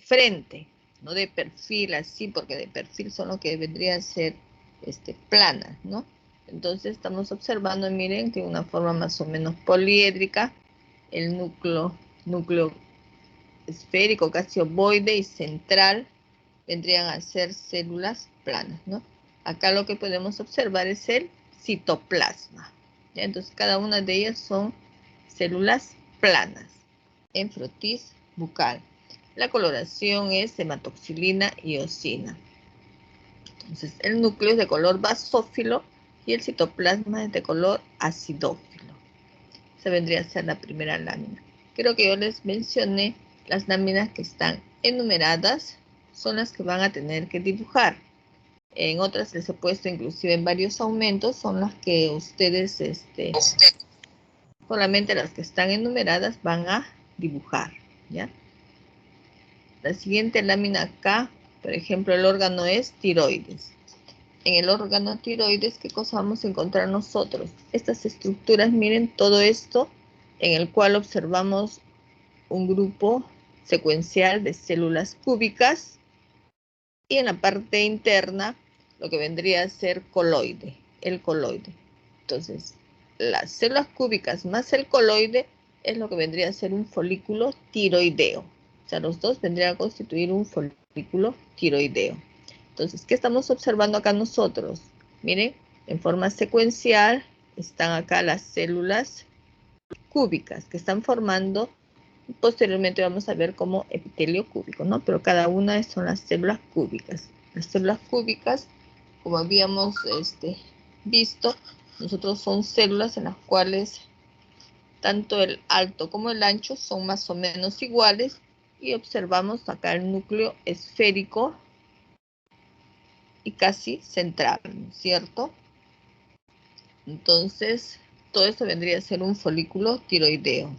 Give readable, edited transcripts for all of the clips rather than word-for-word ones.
frente, no de perfil así, porque de perfil son lo que vendrían a ser planas, ¿no? Entonces estamos observando, miren, que una forma más o menos poliédrica, el núcleo esférico, casi ovoide y central vendrían a ser células planas, ¿no? Acá lo que podemos observar es el citoplasma, ¿ya? Entonces cada una de ellas son células planas en frotis bucal. La coloración es hematoxilina y eosina. Entonces el núcleo es de color basófilo y el citoplasma es de color acidófilo. Esa vendría a ser la primera lámina. Creo que yo les mencioné las láminas que están enumeradas son las que van a tener que dibujar. En otras les he puesto inclusive en varios aumentos, son las que ustedes, solamente las que están enumeradas van a dibujar, ¿ya? La siguiente lámina acá, por ejemplo, el órgano es tiroides. En el órgano tiroides, ¿qué cosa vamos a encontrar nosotros? Estas estructuras, miren todo esto en el cual observamos un grupo secuencial de células cúbicas y en la parte interna lo que vendría a ser coloide, el coloide. Entonces, las células cúbicas más el coloide es lo que vendría a ser un folículo tiroideo. O sea, los dos vendrían a constituir un folículo tiroideo. Entonces, ¿qué estamos observando acá nosotros? Miren, en forma secuencial están acá las células cúbicas que están formando. Posteriormente vamos a ver como epitelio cúbico, ¿no? Pero cada una son las células cúbicas. Las células cúbicas, como habíamos visto, nosotros son células en las cuales tanto el alto como el ancho son más o menos iguales y observamos acá el núcleo esférico y casi central, ¿no es cierto? Entonces, todo esto vendría a ser un folículo tiroideo.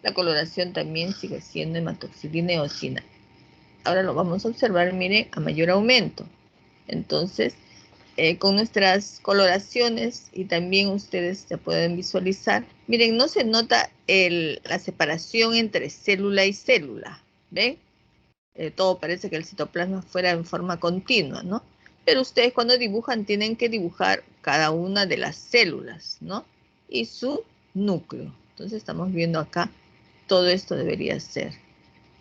La coloración también sigue siendo hematoxilina y eosina. Ahora lo vamos a observar, miren, a mayor aumento. Entonces, con nuestras coloraciones y también ustedes se pueden visualizar. Miren, no se nota la separación entre célula y célula, ¿ven? Todo parece que el citoplasma fuera en forma continua, ¿no? Pero ustedes cuando dibujan tienen que dibujar cada una de las células, ¿no? Y su núcleo. Entonces estamos viendo acá, todo esto debería ser.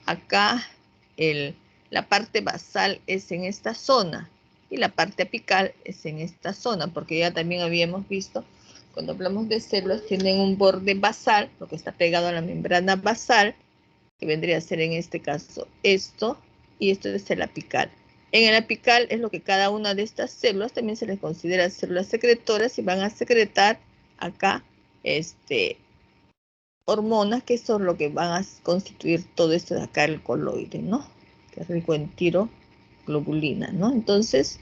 Acá la parte basal es en esta zona y la parte apical es en esta zona, porque ya también habíamos visto, cuando hablamos de células, tienen un borde basal, lo que está pegado a la membrana basal, que vendría a ser en este caso esto, y esto es el apical. En el apical es lo que cada una de estas células también se les considera células secretoras y van a secretar acá hormonas, que son lo que van a constituir todo esto de acá, el coloide, ¿no? Que es rico en tiroglobulina, ¿no? Entonces,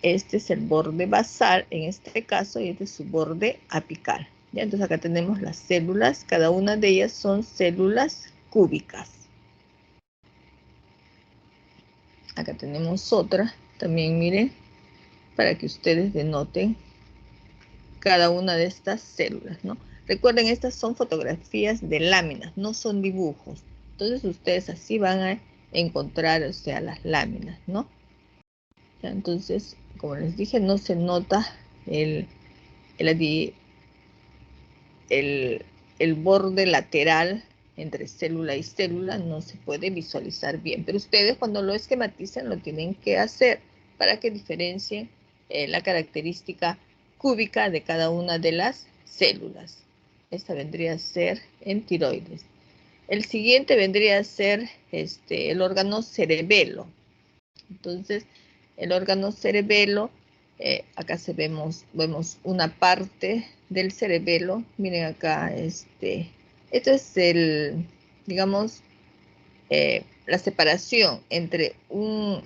este es el borde basal en este caso y este es su borde apical. ¿Ya? Entonces acá tenemos las células, cada una de ellas son células cúbicas. Acá tenemos otra, también miren, para que ustedes denoten cada una de estas células, ¿no? Recuerden, estas son fotografías de láminas, no son dibujos. Entonces ustedes así van a encontrar, o sea, las láminas, ¿no? Ya, entonces, como les dije, no se nota el borde lateral entre célula y célula, no se puede visualizar bien. Pero ustedes cuando lo esquematizan lo tienen que hacer para que diferencien la característica cúbica de cada una de las células. Esta vendría a ser en tiroides. El siguiente vendría a ser el órgano cerebelo. Entonces, el órgano cerebelo, acá vemos una parte del cerebelo. Miren acá, esto es digamos, la separación entre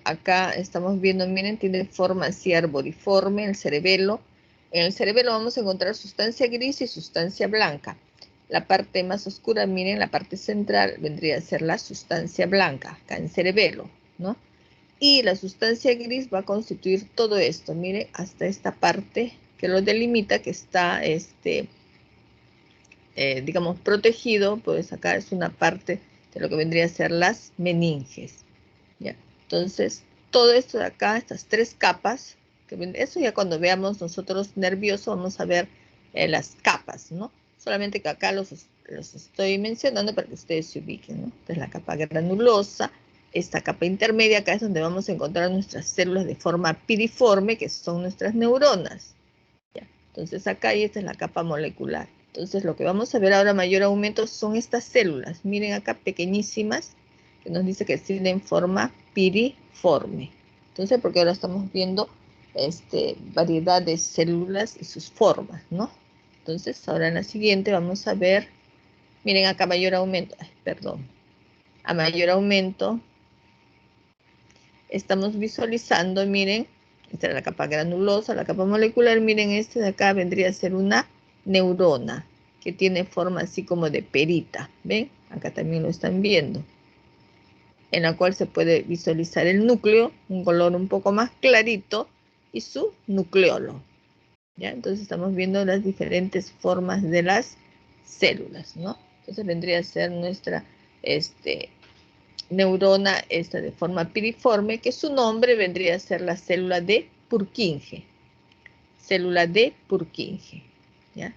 acá estamos viendo, miren, tiene forma así arboriforme el cerebelo. En el cerebelo vamos a encontrar sustancia gris y sustancia blanca. La parte más oscura, miren, la parte central vendría a ser la sustancia blanca, acá en cerebelo, ¿no? Y la sustancia gris va a constituir todo esto, mire, hasta esta parte que lo delimita, que está, digamos, protegido, pues acá es una parte de lo que vendría a ser las meninges. ¿Ya? Entonces, todo esto de acá, estas tres capas, eso ya cuando veamos nosotros nervioso, vamos a ver las capas, ¿no? Solamente que acá los estoy mencionando para que ustedes se ubiquen, ¿no? Esta es la capa granulosa, esta capa intermedia, acá es donde vamos a encontrar nuestras células de forma piriforme, que son nuestras neuronas. ¿Ya? Entonces acá y esta es la capa molecular. Entonces lo que vamos a ver ahora mayor aumento son estas células. Miren acá pequeñísimas, que nos dice que tienen forma piriforme. Entonces, porque ahora estamos viendo variedad de células y sus formas, ¿no? Entonces, ahora en la siguiente vamos a ver, miren acá mayor aumento, perdón, a mayor aumento estamos visualizando, miren, esta es la capa granulosa, la capa molecular, miren, este de acá vendría a ser una neurona, que tiene forma así como de perita, ¿ven? Acá también lo están viendo, en la cual se puede visualizar el núcleo, un color un poco más clarito, y su nucleolo, ¿ya? Entonces estamos viendo las diferentes formas de las células, ¿no? Entonces vendría a ser nuestra, neurona esta de forma piriforme, que su nombre vendría a ser la célula de Purkinje. Célula de Purkinje, ¿ya?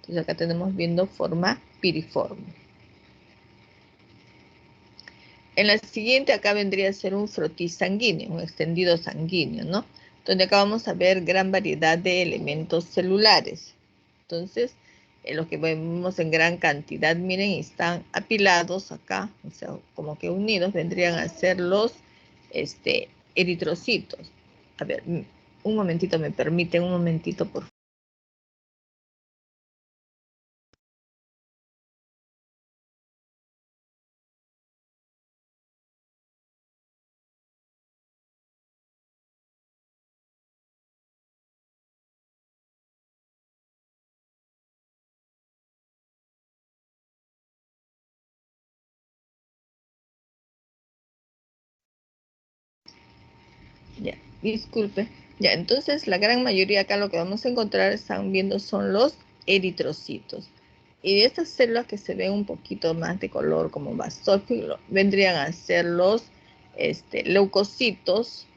Entonces acá tenemos viendo forma piriforme. En la siguiente acá vendría a ser un frotis sanguíneo, un extendido sanguíneo, ¿no? Donde acá vamos a ver gran variedad de elementos celulares. Entonces, los que vemos en gran cantidad, miren, están apilados acá, o sea, como que unidos, vendrían a ser los eritrocitos. A ver, un momentito, me permiten, un momentito, por favor. Ya, disculpe. Ya, entonces la gran mayoría acá lo que vamos a encontrar, están viendo, son los eritrocitos. Y de estas células que se ven un poquito más de color como basófilo, vendrían a ser los leucocitos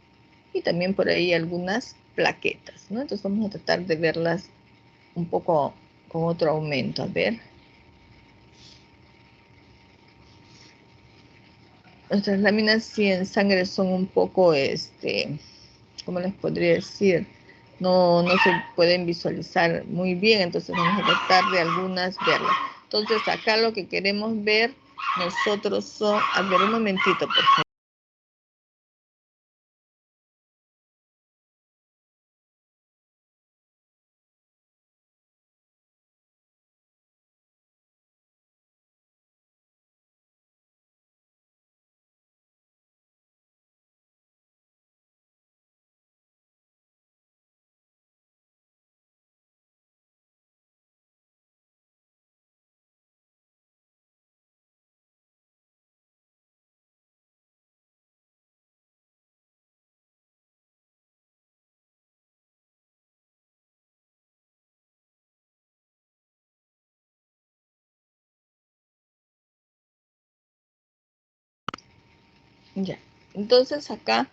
y también por ahí algunas plaquetas, ¿no? Entonces vamos a tratar de verlas un poco con otro aumento. A ver. Nuestras láminas sí en sangre son un poco, ¿cómo les podría decir? No se pueden visualizar muy bien, entonces vamos a tratar de algunas verlas. Entonces acá lo que queremos ver nosotros son, a ver, un momentito, por favor. Ya, entonces acá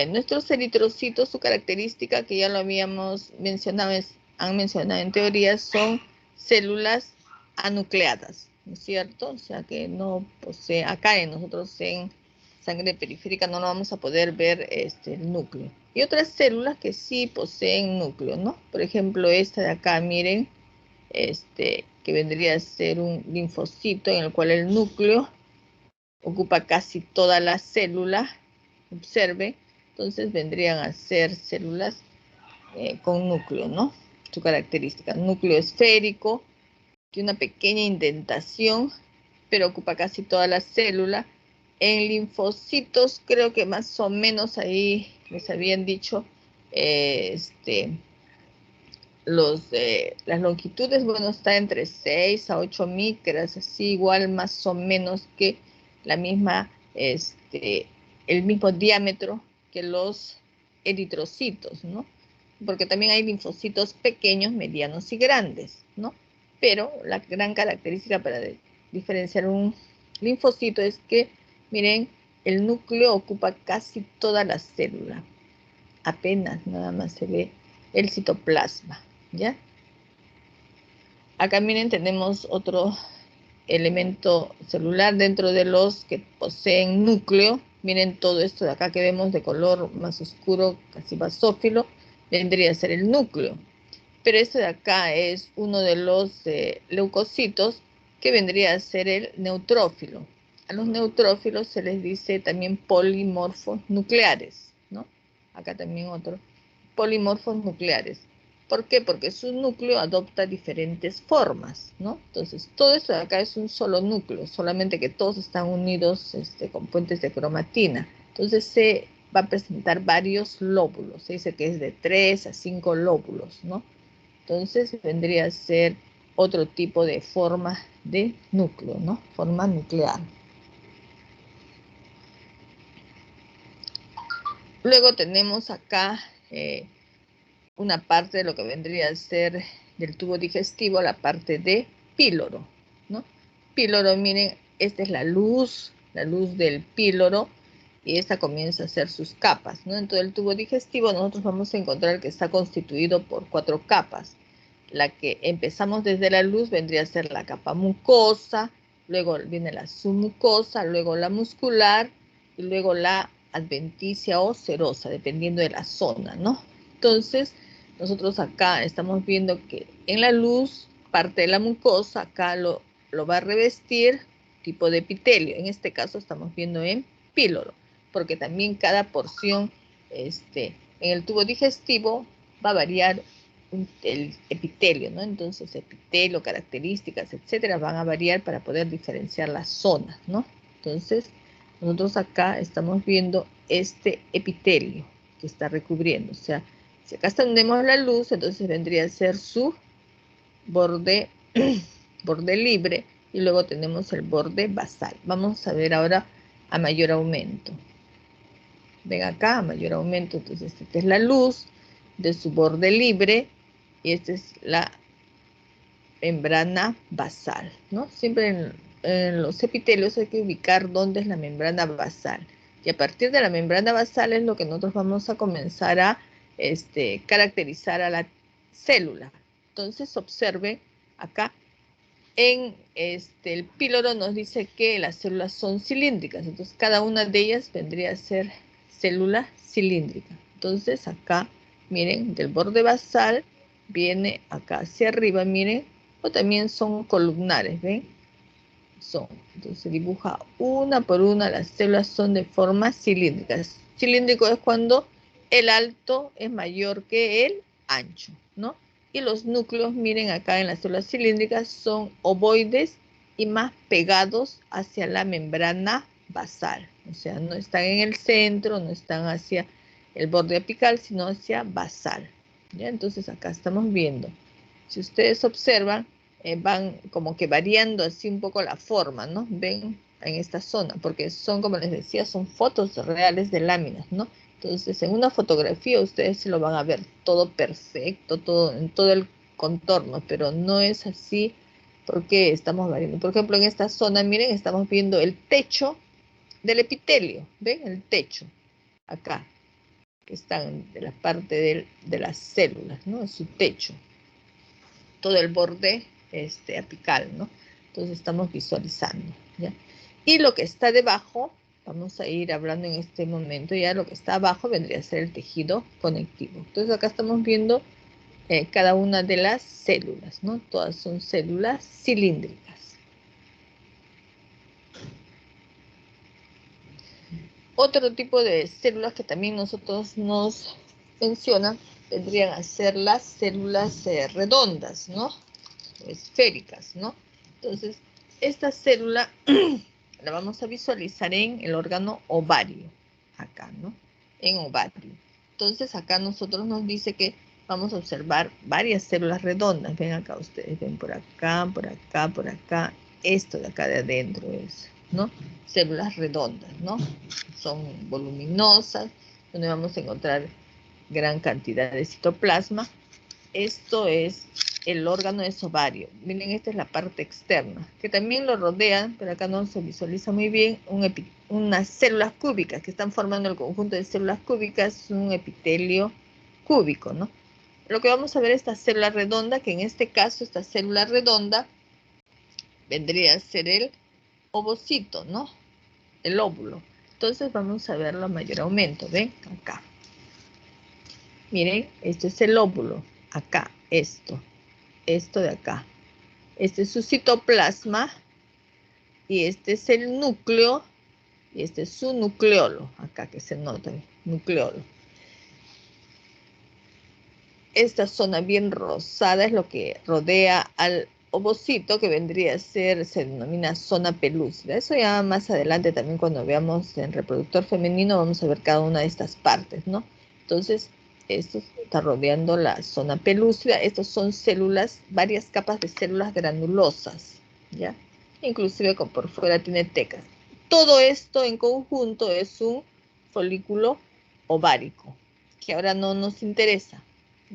nuestros eritrocitos, su característica que ya lo habíamos mencionado, han mencionado en teoría, son células anucleadas, ¿no es cierto? O sea que no posee, acá en nosotros en sangre periférica no lo vamos a poder ver el núcleo. Y otras células que sí poseen núcleo, ¿no? Por ejemplo, esta de acá, miren, que vendría a ser un linfocito en el cual el núcleo ocupa casi toda la célula, observe, entonces vendrían a ser células con núcleo, ¿no? Su característica, núcleo esférico, tiene una pequeña indentación, pero ocupa casi toda la célula. En linfocitos, creo que más o menos ahí les habían dicho, las longitudes, bueno, está entre 6 a 8 micras, así igual más o menos que la misma, el mismo diámetro que los eritrocitos, ¿no? Porque también hay linfocitos pequeños, medianos y grandes, ¿no? Pero la gran característica para diferenciar un linfocito es que, miren, el núcleo ocupa casi toda la célula. Apenas nada más se ve el citoplasma, ¿ya? Acá miren, tenemos otro elemento celular dentro de los que poseen núcleo. Miren todo esto de acá que vemos de color más oscuro, casi basófilo, vendría a ser el núcleo. Pero esto de acá es uno de los leucocitos que vendría a ser el neutrófilo. A los neutrófilos se les dice también polimorfos nucleares, ¿no? Acá también otro, polimorfos nucleares. ¿Por qué? Porque su núcleo adopta diferentes formas, ¿no? Entonces, todo esto de acá es un solo núcleo, solamente que todos están unidos con puentes de cromatina. Entonces, se va a presentar varios lóbulos. Se dice que es de 3 a 5 lóbulos, ¿no? Entonces, vendría a ser otro tipo de forma de núcleo, ¿no? Forma nuclear. Luego tenemos acá una parte de lo que vendría a ser del tubo digestivo, la parte de píloro, ¿no? Píloro, miren, esta es la luz del píloro, y esta comienza a hacer sus capas, ¿no? En todo el tubo digestivo nosotros vamos a encontrar que está constituido por 4 capas. La que empezamos desde la luz vendría a ser la capa mucosa, luego viene la submucosa, luego la muscular y luego la adventicia o serosa, dependiendo de la zona, ¿no? Entonces, nosotros acá estamos viendo que en la luz, parte de la mucosa, acá lo va a revestir tipo de epitelio. En este caso estamos viendo en píloro, porque también cada porción en el tubo digestivo va a variar el epitelio, ¿no? Entonces, epitelio, características, etcétera, van a variar para poder diferenciar las zonas, ¿no? Entonces, nosotros acá estamos viendo este epitelio que está recubriendo. O sea, si acá tenemos la luz, entonces vendría a ser su borde, borde libre, y luego tenemos el borde basal. Vamos a ver ahora a mayor aumento. Ven acá, a mayor aumento, entonces esta es la luz de su borde libre y esta es la membrana basal, ¿no? Siempre en los epitelios hay que ubicar dónde es la membrana basal. Y a partir de la membrana basal es lo que nosotros vamos a comenzar a caracterizar a la célula. Entonces observen acá en el píloro nos dice que las células son cilíndricas. Entonces cada una de ellas vendría a ser célula cilíndrica. Entonces acá, miren, del borde basal viene acá hacia arriba, miren, o también son columnares, ¿ven? Son. Entonces se dibuja una por una, las células son de forma cilíndrica. Cilíndrico es cuando el alto es mayor que el ancho, ¿no? Y los núcleos, miren acá en las células cilíndricas, son ovoides y más pegados hacia la membrana basal. O sea, no están en el centro, no están hacia el borde apical, sino hacia basal. ¿Ya? Entonces acá estamos viendo. Si ustedes observan, van como que variando así un poco la forma, ¿no? Ven en esta zona, porque son, como les decía, son fotos reales de láminas, ¿no? Entonces, en una fotografía ustedes se lo van a ver todo perfecto, todo en todo el contorno, pero no es así porque estamos variando. Por ejemplo, en esta zona, miren, estamos viendo el techo del epitelio, ¿ven? El techo, acá, que están de la parte de las células, ¿no? Es su techo, todo el borde apical, ¿no? Entonces estamos visualizando, ¿ya? Y lo que está debajo, vamos a ir hablando en este momento, ya lo que está abajo vendría a ser el tejido conectivo. Entonces acá estamos viendo cada una de las células, ¿no? Todas son células cilíndricas. Otro tipo de células que también nosotros nos mencionan vendrían a ser las células redondas, ¿no? Esféricas, ¿no? Entonces, esta célula la vamos a visualizar en el órgano ovario, acá, ¿no? En ovario. Entonces, acá nosotros nos dice que vamos a observar varias células redondas. Ven acá ustedes, ven por acá, por acá, por acá. Esto de acá de adentro es, ¿no? Células redondas, ¿no? Son voluminosas, donde vamos a encontrar gran cantidad de citoplasma. Esto es el órgano es ovario. Miren, esta es la parte externa, que también lo rodean, pero acá no se visualiza muy bien, unas células cúbicas que están formando el conjunto de células cúbicas, un epitelio cúbico, ¿no? Lo que vamos a ver es esta célula redonda, que en este caso, esta célula redonda vendría a ser el ovocito, ¿no? El óvulo. Entonces vamos a verlo a mayor aumento, ¿ven? Acá. Miren, este es el óvulo. Acá, esto de acá. Este es su citoplasma y este es el núcleo y este es su nucleolo. Acá que se nota, nucleolo. Esta zona bien rosada es lo que rodea al ovocito, que vendría a ser, se denomina zona pelúcida. Eso ya más adelante también cuando veamos en reproductor femenino vamos a ver cada una de estas partes, ¿no? Entonces, esto está rodeando la zona pelúcida. Estos son células, varias capas de células granulosas, ¿ya? Inclusive por fuera tiene tecas. Todo esto en conjunto es un folículo ovárico, que ahora no nos interesa.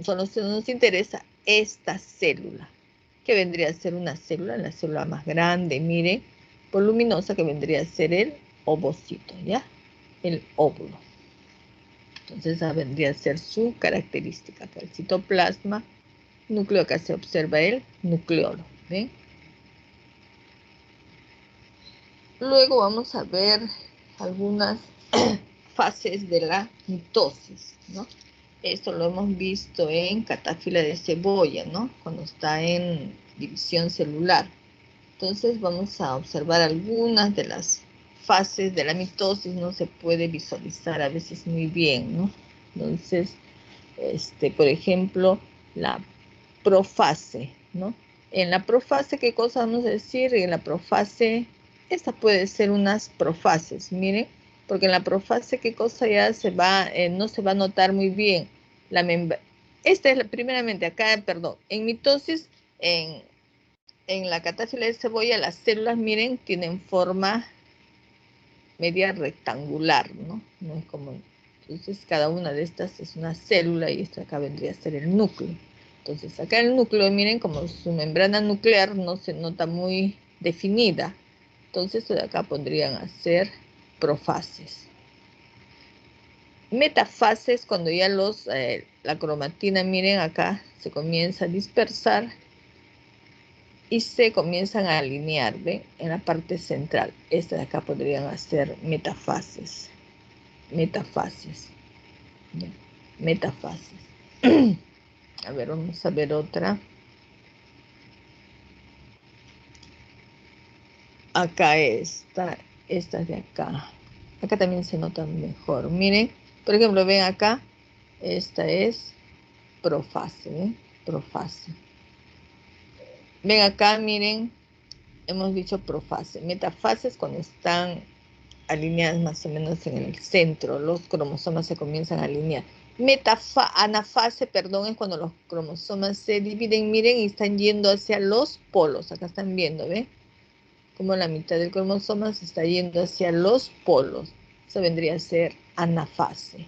Solo nos interesa esta célula, que vendría a ser una célula, la célula más grande, mire, voluminosa, que vendría a ser el ovocito, ¿ya? El óvulo. Entonces esa vendría a ser su característica, el citoplasma, núcleo, acá se observa el nucleolo, ¿ven? Luego vamos a ver algunas fases de la mitosis, ¿no? Esto lo hemos visto en catáfila de cebolla, ¿no? Cuando está en división celular. Entonces vamos a observar algunas de las fases de la mitosis. No se puede visualizar a veces muy bien, ¿no? Entonces, por ejemplo, la profase, ¿no? En la profase, ¿qué cosa vamos a decir? En la profase, esta puede ser unas profases, miren, porque en la profase, ¿qué cosa ya se va, no se va a notar muy bien? Esta es primeramente acá, perdón, en mitosis, en la catáfila de cebolla, las células, miren, tienen forma media rectangular, ¿no? No es como, entonces cada una de estas es una célula y esta acá vendría a ser el núcleo. Entonces acá el núcleo, miren, como su membrana nuclear no se nota muy definida, entonces de acá podrían ser profases. Metafases, cuando ya la cromatina, miren acá, se comienza a dispersar y se comienzan a alinear, ¿ven? En la parte central. Esta de acá podrían ser metafases. Metafases. ¿Ya? Metafases. A ver, vamos a ver otra. Acá esta de acá. Acá también se nota mejor. Miren, por ejemplo, ven acá. Esta es profase, ¿ven? Profase. Ven acá, miren, hemos dicho profase. Metafases cuando están alineadas más o menos en el centro, los cromosomas se comienzan a alinear. Anafase, perdón, es cuando los cromosomas se dividen, miren, y están yendo hacia los polos. Acá están viendo, ¿ven? Como la mitad del cromosoma se está yendo hacia los polos. Eso vendría a ser anafase,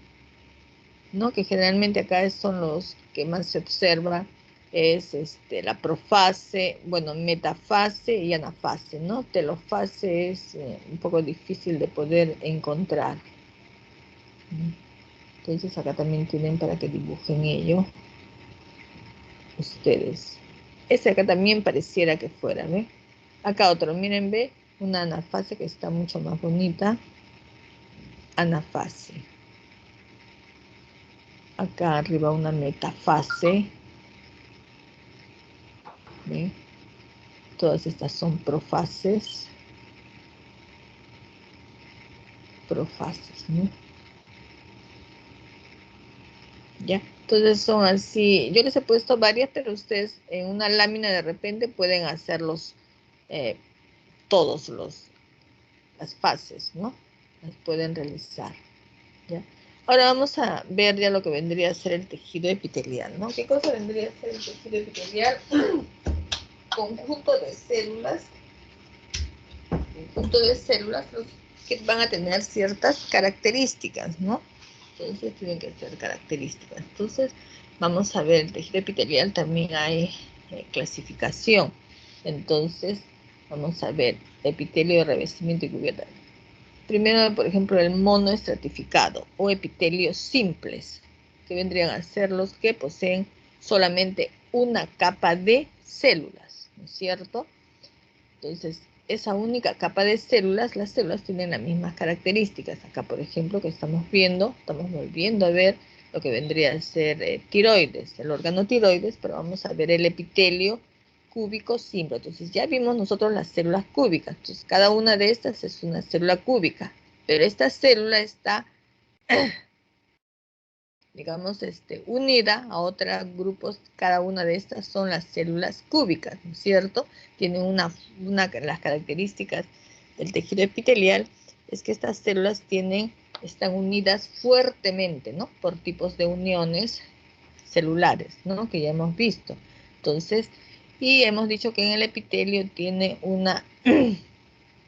¿no? Que generalmente acá son los que más se observa, es la profase, bueno, metafase y anafase, ¿no? Telofase es un poco difícil de poder encontrar. Entonces acá también tienen para que dibujen ello ustedes. Este acá también pareciera que fuera, ¿ve? Acá otro, miren, ve, una anafase que está mucho más bonita. Anafase. Acá arriba una metafase. ¿Ve? Todas estas son profases. Profases, ¿no? ¿Ya? Entonces son así. Yo les he puesto varias, pero ustedes en una lámina de repente pueden hacerlos todos las fases, ¿no? Las pueden realizar, ¿ya? Ahora vamos a ver ya lo que vendría a ser el tejido epitelial, ¿no? ¿Qué cosa vendría a ser el tejido epitelial? Conjunto de células los que van a tener ciertas características, ¿no? Entonces tienen que ser características. Entonces vamos a ver el tejido epitelial, también hay clasificación. Entonces, vamos a ver epitelio de revestimiento y cubierta. Primero, por ejemplo, el monoestratificado o epitelios simples, que vendrían a ser los que poseen solamente una capa de células, ¿no es cierto? Entonces, esa única capa de células, las células tienen las mismas características. Acá, por ejemplo, que estamos viendo, estamos volviendo a ver lo que vendría a ser tiroides, el órgano tiroides, pero vamos a ver el epitelio cúbico simple. Entonces, ya vimos nosotros las células cúbicas. Entonces, cada una de estas es una célula cúbica, pero esta célula está digamos, unida a otros grupos, cada una de estas son las células cúbicas, ¿no es cierto? Tienen las características del tejido epitelial, es que estas células están unidas fuertemente, ¿no? Por tipos de uniones celulares, ¿no? Que ya hemos visto. Entonces, y hemos dicho que en el epitelio tiene un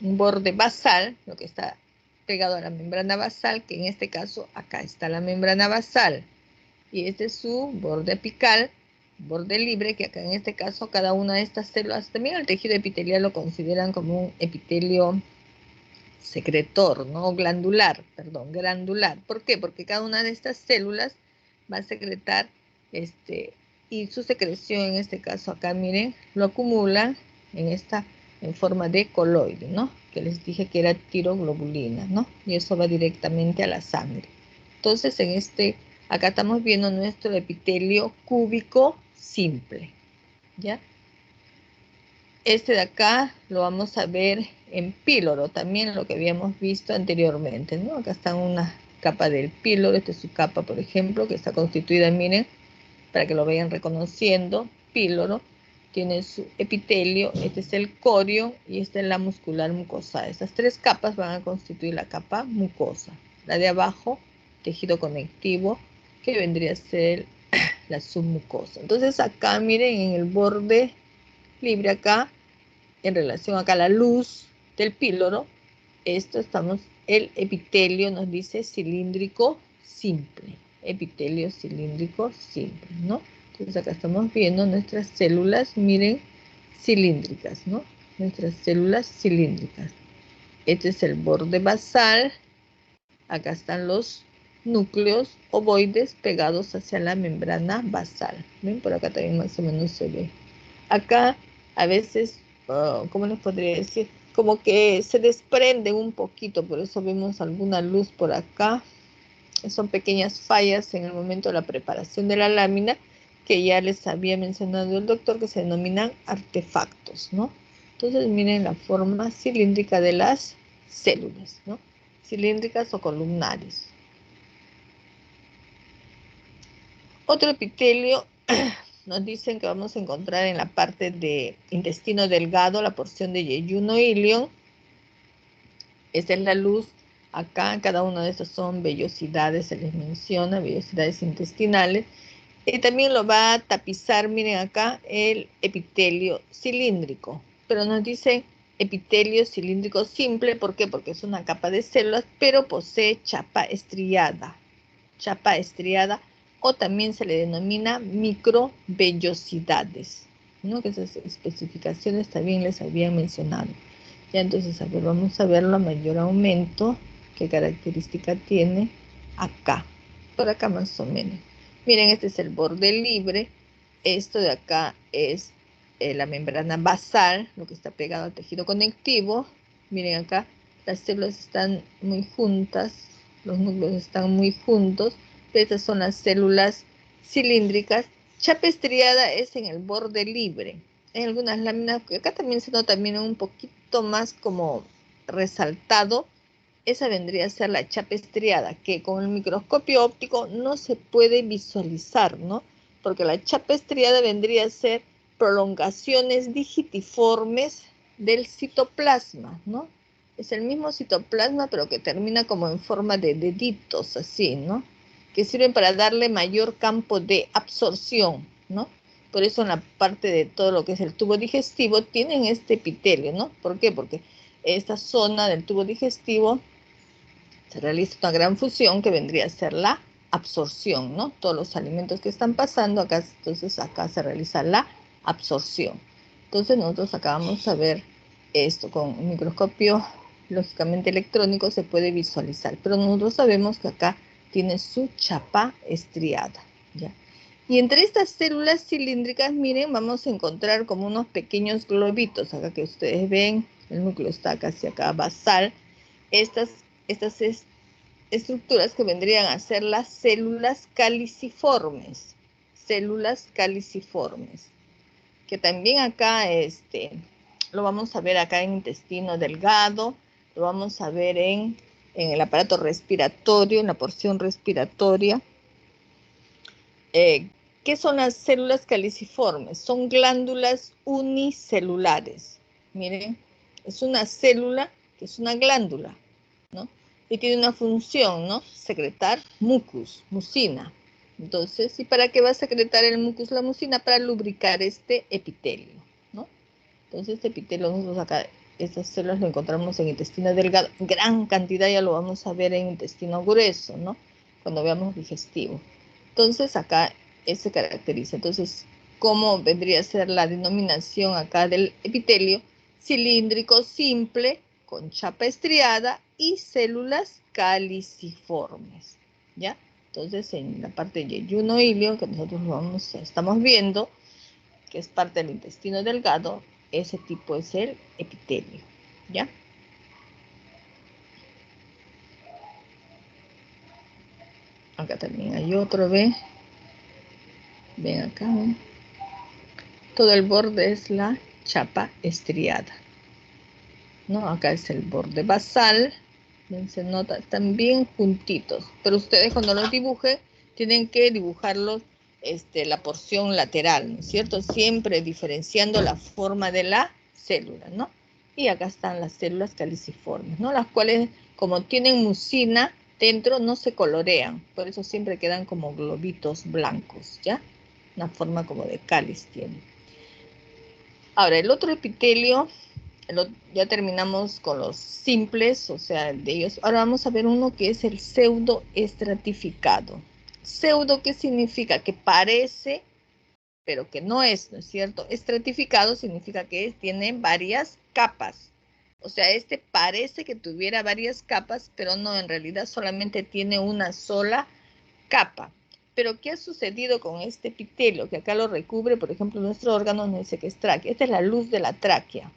borde basal, lo que está pegado a la membrana basal, que en este caso acá está la membrana basal, y este es su borde apical, borde libre, que acá en este caso cada una de estas células, también el tejido epitelial lo consideran como un epitelio secretor, ¿no? Glandular. ¿Por qué? Porque cada una de estas células va a secretar, y su secreción en este caso acá, miren, lo acumulan en forma de coloide, ¿no? Que les dije que era tiroglobulina, ¿no? Y eso va directamente a la sangre. Entonces, acá estamos viendo nuestro epitelio cúbico simple, ¿ya? Este de acá lo vamos a ver en píloro, también lo que habíamos visto anteriormente, ¿no? Acá está una capa del píloro, esta es su capa, por ejemplo, que está constituida, miren, para que lo vayan reconociendo. Píloro tiene su epitelio, este es el corio y esta es la muscular mucosa. Estas tres capas van a constituir la capa mucosa. La de abajo, tejido conectivo, que vendría a ser la submucosa. Entonces acá, miren, en el borde libre acá, en relación acá a la luz del píloro, el epitelio nos dice cilíndrico simple, epitelio cilíndrico simple, ¿no? Entonces acá estamos viendo nuestras células, miren, cilíndricas, ¿no? Nuestras células cilíndricas. Este es el borde basal, acá están los núcleos ovoides pegados hacia la membrana basal. ¿Ven? Por acá también más o menos se ve. Acá a veces, ¿cómo les podría decir? Como que se desprenden un poquito, por eso vemos alguna luz por acá. Son pequeñas fallas en el momento de la preparación de la lámina, que ya les había mencionado el doctor, que se denominan artefactos, ¿no? Entonces miren la forma cilíndrica de las células, ¿no? Cilíndricas o columnares. Otro epitelio nos dicen que vamos a encontrar en la parte de intestino delgado, la porción de yeyuno ilion. Esta es la luz. Acá cada una de estas son vellosidades, se les menciona, vellosidades intestinales. Y también lo va a tapizar, miren acá, el epitelio cilíndrico. Pero nos dice epitelio cilíndrico simple, ¿por qué? Porque es una capa de células, pero posee chapa estriada. Chapa estriada, o también se le denomina microvellosidades, ¿no? Que esas especificaciones también les habían mencionado. Ya entonces, a ver, vamos a verlo a mayor aumento, qué característica tiene acá, por acá más o menos. Miren, este es el borde libre, esto de acá es la membrana basal, lo que está pegado al tejido conectivo. Miren acá, las células están muy juntas, los núcleos están muy juntos. Estas son las células cilíndricas. Chapa estriada es en el borde libre. En algunas láminas, acá también se nota también un poquito más como resaltado. Esa vendría a ser la chapa estriada, que con el microscopio óptico no se puede visualizar, ¿no? Porque la chapa estriada vendría a ser prolongaciones digitiformes del citoplasma, ¿no? Es el mismo citoplasma, pero que termina como en forma de deditos, así, ¿no? Que sirven para darle mayor campo de absorción, ¿no? Por eso en la parte de todo lo que es el tubo digestivo tienen este epitelio, ¿no? ¿Por qué? Porque esta zona del tubo digestivo se realiza una gran fusión que vendría a ser la absorción, ¿no? Todos los alimentos que están pasando acá, entonces acá se realiza la absorción. Entonces nosotros acá vamos a ver esto con un microscopio lógicamente electrónico se puede visualizar, pero nosotros sabemos que acá tiene su chapa estriada, ¿ya? Y entre estas células cilíndricas, miren, vamos a encontrar como unos pequeños globitos, acá que ustedes ven, el núcleo está casi acá basal, estas estructuras que vendrían a ser las células caliciformes, que también acá lo vamos a ver acá en intestino delgado, lo vamos a ver en el aparato respiratorio, en la porción respiratoria. ¿Qué son las células caliciformes? Son glándulas unicelulares. Miren, es una célula que es una glándula, ¿no? Y tiene una función, ¿no? Secretar mucina. Entonces, ¿y para qué va a secretar el mucus la mucina? Para lubricar este epitelio, ¿no? Entonces, este epitelio, nosotros acá, estas células lo encontramos en intestino delgado, gran cantidad ya lo vamos a ver en intestino grueso, ¿no? Cuando veamos digestivo. Entonces, acá se caracteriza. Entonces, ¿cómo vendría a ser la denominación acá del epitelio? Cilíndrico simple, con chapa estriada y células caliciformes, ¿ya? Entonces, en la parte de yeyuno ilio, que nosotros estamos viendo, que es parte del intestino delgado, ese tipo es el epitelio, ¿ya? Acá también hay otro, ¿ven? Ven acá, ¿ven? Todo el borde es la chapa estriada, ¿no? Acá es el borde basal, ¿ven? Se nota, están bien juntitos, pero ustedes cuando los dibujen, tienen que dibujarlos la porción lateral, ¿no es cierto? Siempre diferenciando la forma de la célula, ¿no? Y acá están las células caliciformes, ¿no? Las cuales, como tienen mucina dentro, no se colorean, por eso siempre quedan como globitos blancos, ¿ya? Una forma como de cáliz tiene. Ahora, el otro epitelio, ya terminamos con los simples, o sea, de ellos. Ahora vamos a ver uno que es el pseudoestratificado. Pseudo, ¿qué significa? Que parece, pero que no es, ¿no es cierto? Estratificado significa que tiene varias capas. O sea, parece que tuviera varias capas, pero no, en realidad solamente tiene una sola capa. Pero, ¿qué ha sucedido con este epitelio? Que acá lo recubre, por ejemplo, nuestro órgano nos dice que es tráquea. Esta es la luz de la tráquea.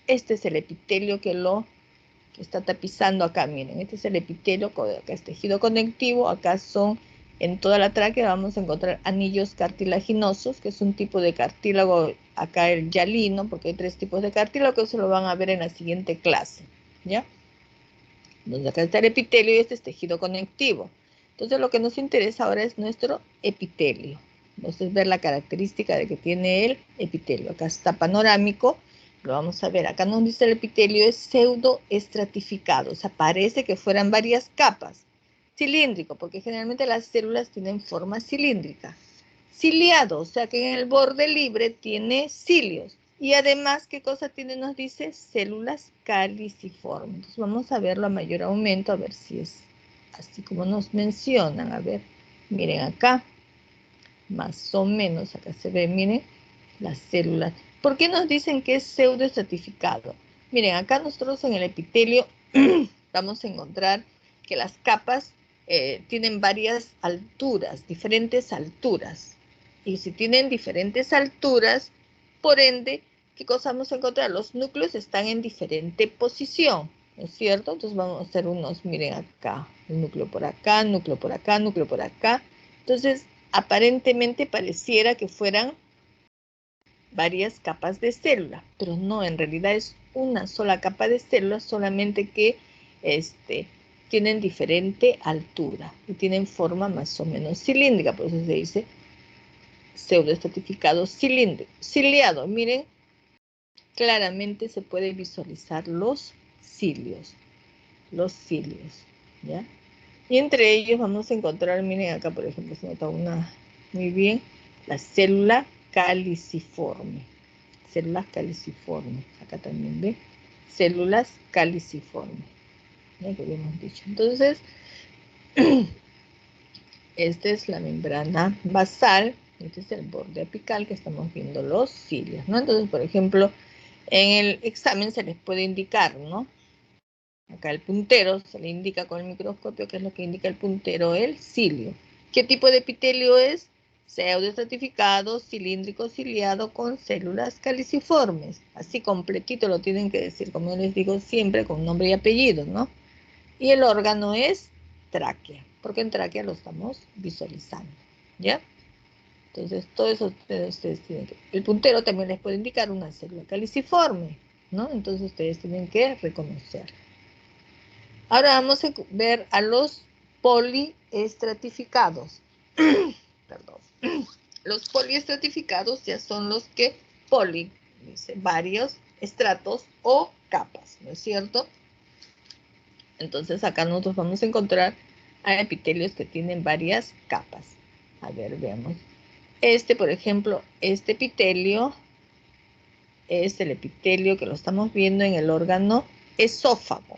Este es el epitelio que está tapizando acá, miren. Este es el epitelio, acá es tejido conectivo, acá son, en toda la tráquea vamos a encontrar anillos cartilaginosos, que es un tipo de cartílago, acá el hialino, porque hay 3 tipos de cartílago, que eso lo van a ver en la siguiente clase, ¿ya? Entonces acá está el epitelio y este es tejido conectivo. Entonces lo que nos interesa ahora es nuestro epitelio. Entonces ver la característica de que tiene el epitelio. Acá está panorámico, lo vamos a ver. Acá nos dice el epitelio es pseudoestratificado, o sea, parece que fueran varias capas. Cilíndrico, porque generalmente las células tienen forma cilíndrica. Ciliado, o sea que en el borde libre tiene cilios. Y además, ¿qué cosa tiene? Nos dice células caliciformes. Entonces vamos a verlo a mayor aumento, a ver si es así como nos mencionan. A ver, miren acá, más o menos, acá se ve, miren, las células. ¿Por qué nos dicen que es pseudoestratificado? Miren, acá nosotros en el epitelio vamos a encontrar que las capas tienen varias alturas, diferentes alturas. Y si tienen diferentes alturas, por ende, ¿qué cosa vamos a encontrar? Los núcleos están en diferente posición, ¿no es cierto? Entonces vamos a hacer unos, miren acá, el núcleo por acá, núcleo por acá, núcleo por acá. Entonces, aparentemente pareciera que fueran varias capas de célula, pero no, en realidad es una sola capa de células, solamente que tienen diferente altura y tienen forma más o menos cilíndrica, por eso se dice pseudoestratificado ciliado. Miren, claramente se puede visualizar los cilios, ¿ya? Y entre ellos vamos a encontrar, miren acá por ejemplo, se nota una muy bien, la célula caliciforme. Células caliciformes, acá también ve, células caliciformes, ¿ya? Que habíamos dicho. Entonces, esta es la membrana basal, Este es el borde apical que estamos viendo los cilios, ¿no? Entonces, por ejemplo, en el examen se les puede indicar, ¿no? Acá el puntero se le indica con el microscopio, que es lo que indica el puntero, el cilio. ¿Qué tipo de epitelio es? Pseudoestratificado, cilíndrico, ciliado, con células caliciformes. Así completito lo tienen que decir, como yo les digo siempre, con nombre y apellido, ¿no? Y el órgano es tráquea, porque en tráquea lo estamos visualizando, ¿ya? Entonces, todo eso ustedes tienen que... El puntero también les puede indicar una célula caliciforme, ¿no? Entonces, ustedes tienen que reconocer. Ahora vamos a ver a los poliestratificados. Perdón. Los poliestratificados ya son los que dice, varios estratos o capas, ¿no es cierto? Entonces acá nosotros vamos a encontrar a epitelios que tienen varias capas. A ver, veamos. Por ejemplo, este epitelio es el epitelio que lo estamos viendo en el órgano esófago.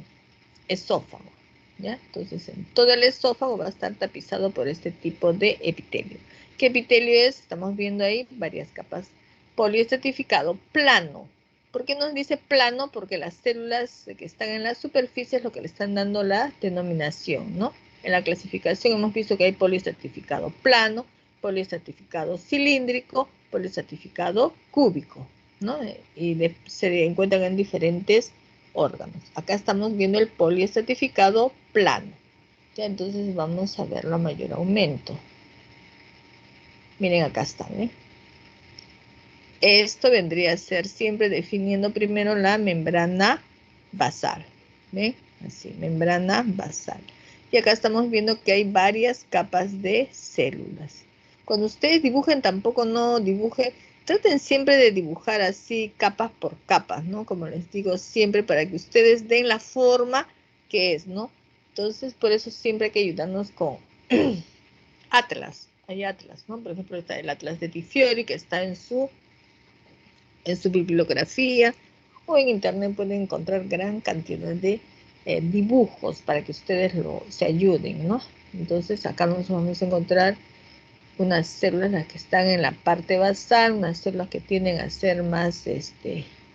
¿Ya? Entonces, en todo el esófago va a estar tapizado por este tipo de epitelio. ¿Qué epitelio es? Estamos viendo ahí varias capas. Poliestratificado, plano. ¿Por qué nos dice plano? Porque las células que están en la superficie es lo que le están dando la denominación, ¿no? En la clasificación hemos visto que hay poliestratificado plano, poliestratificado cilíndrico, poliestratificado cúbico, ¿no? Y se encuentran en diferentes órganos. Acá estamos viendo el poliestratificado plano. Ya, entonces vamos a verlo a mayor aumento. Miren, acá está, ¿eh? Esto vendría a ser siempre definiendo primero la membrana basal. ¿Ven? Así, membrana basal. Y acá estamos viendo que hay varias capas de células. Cuando ustedes dibujen, tampoco no dibujen, traten siempre de dibujar así capas por capas, ¿no? Como les digo siempre, para que ustedes den la forma que es, ¿no? Entonces, por eso siempre hay que ayudarnos con atlas. Hay atlas, ¿no? Por ejemplo, está el atlas de Di Fiori, que está en su bibliografía, o en internet pueden encontrar gran cantidad de dibujos para que ustedes se ayuden, ¿no? Entonces acá nos vamos a encontrar unas células las que están en la parte basal, unas células que tienden a ser más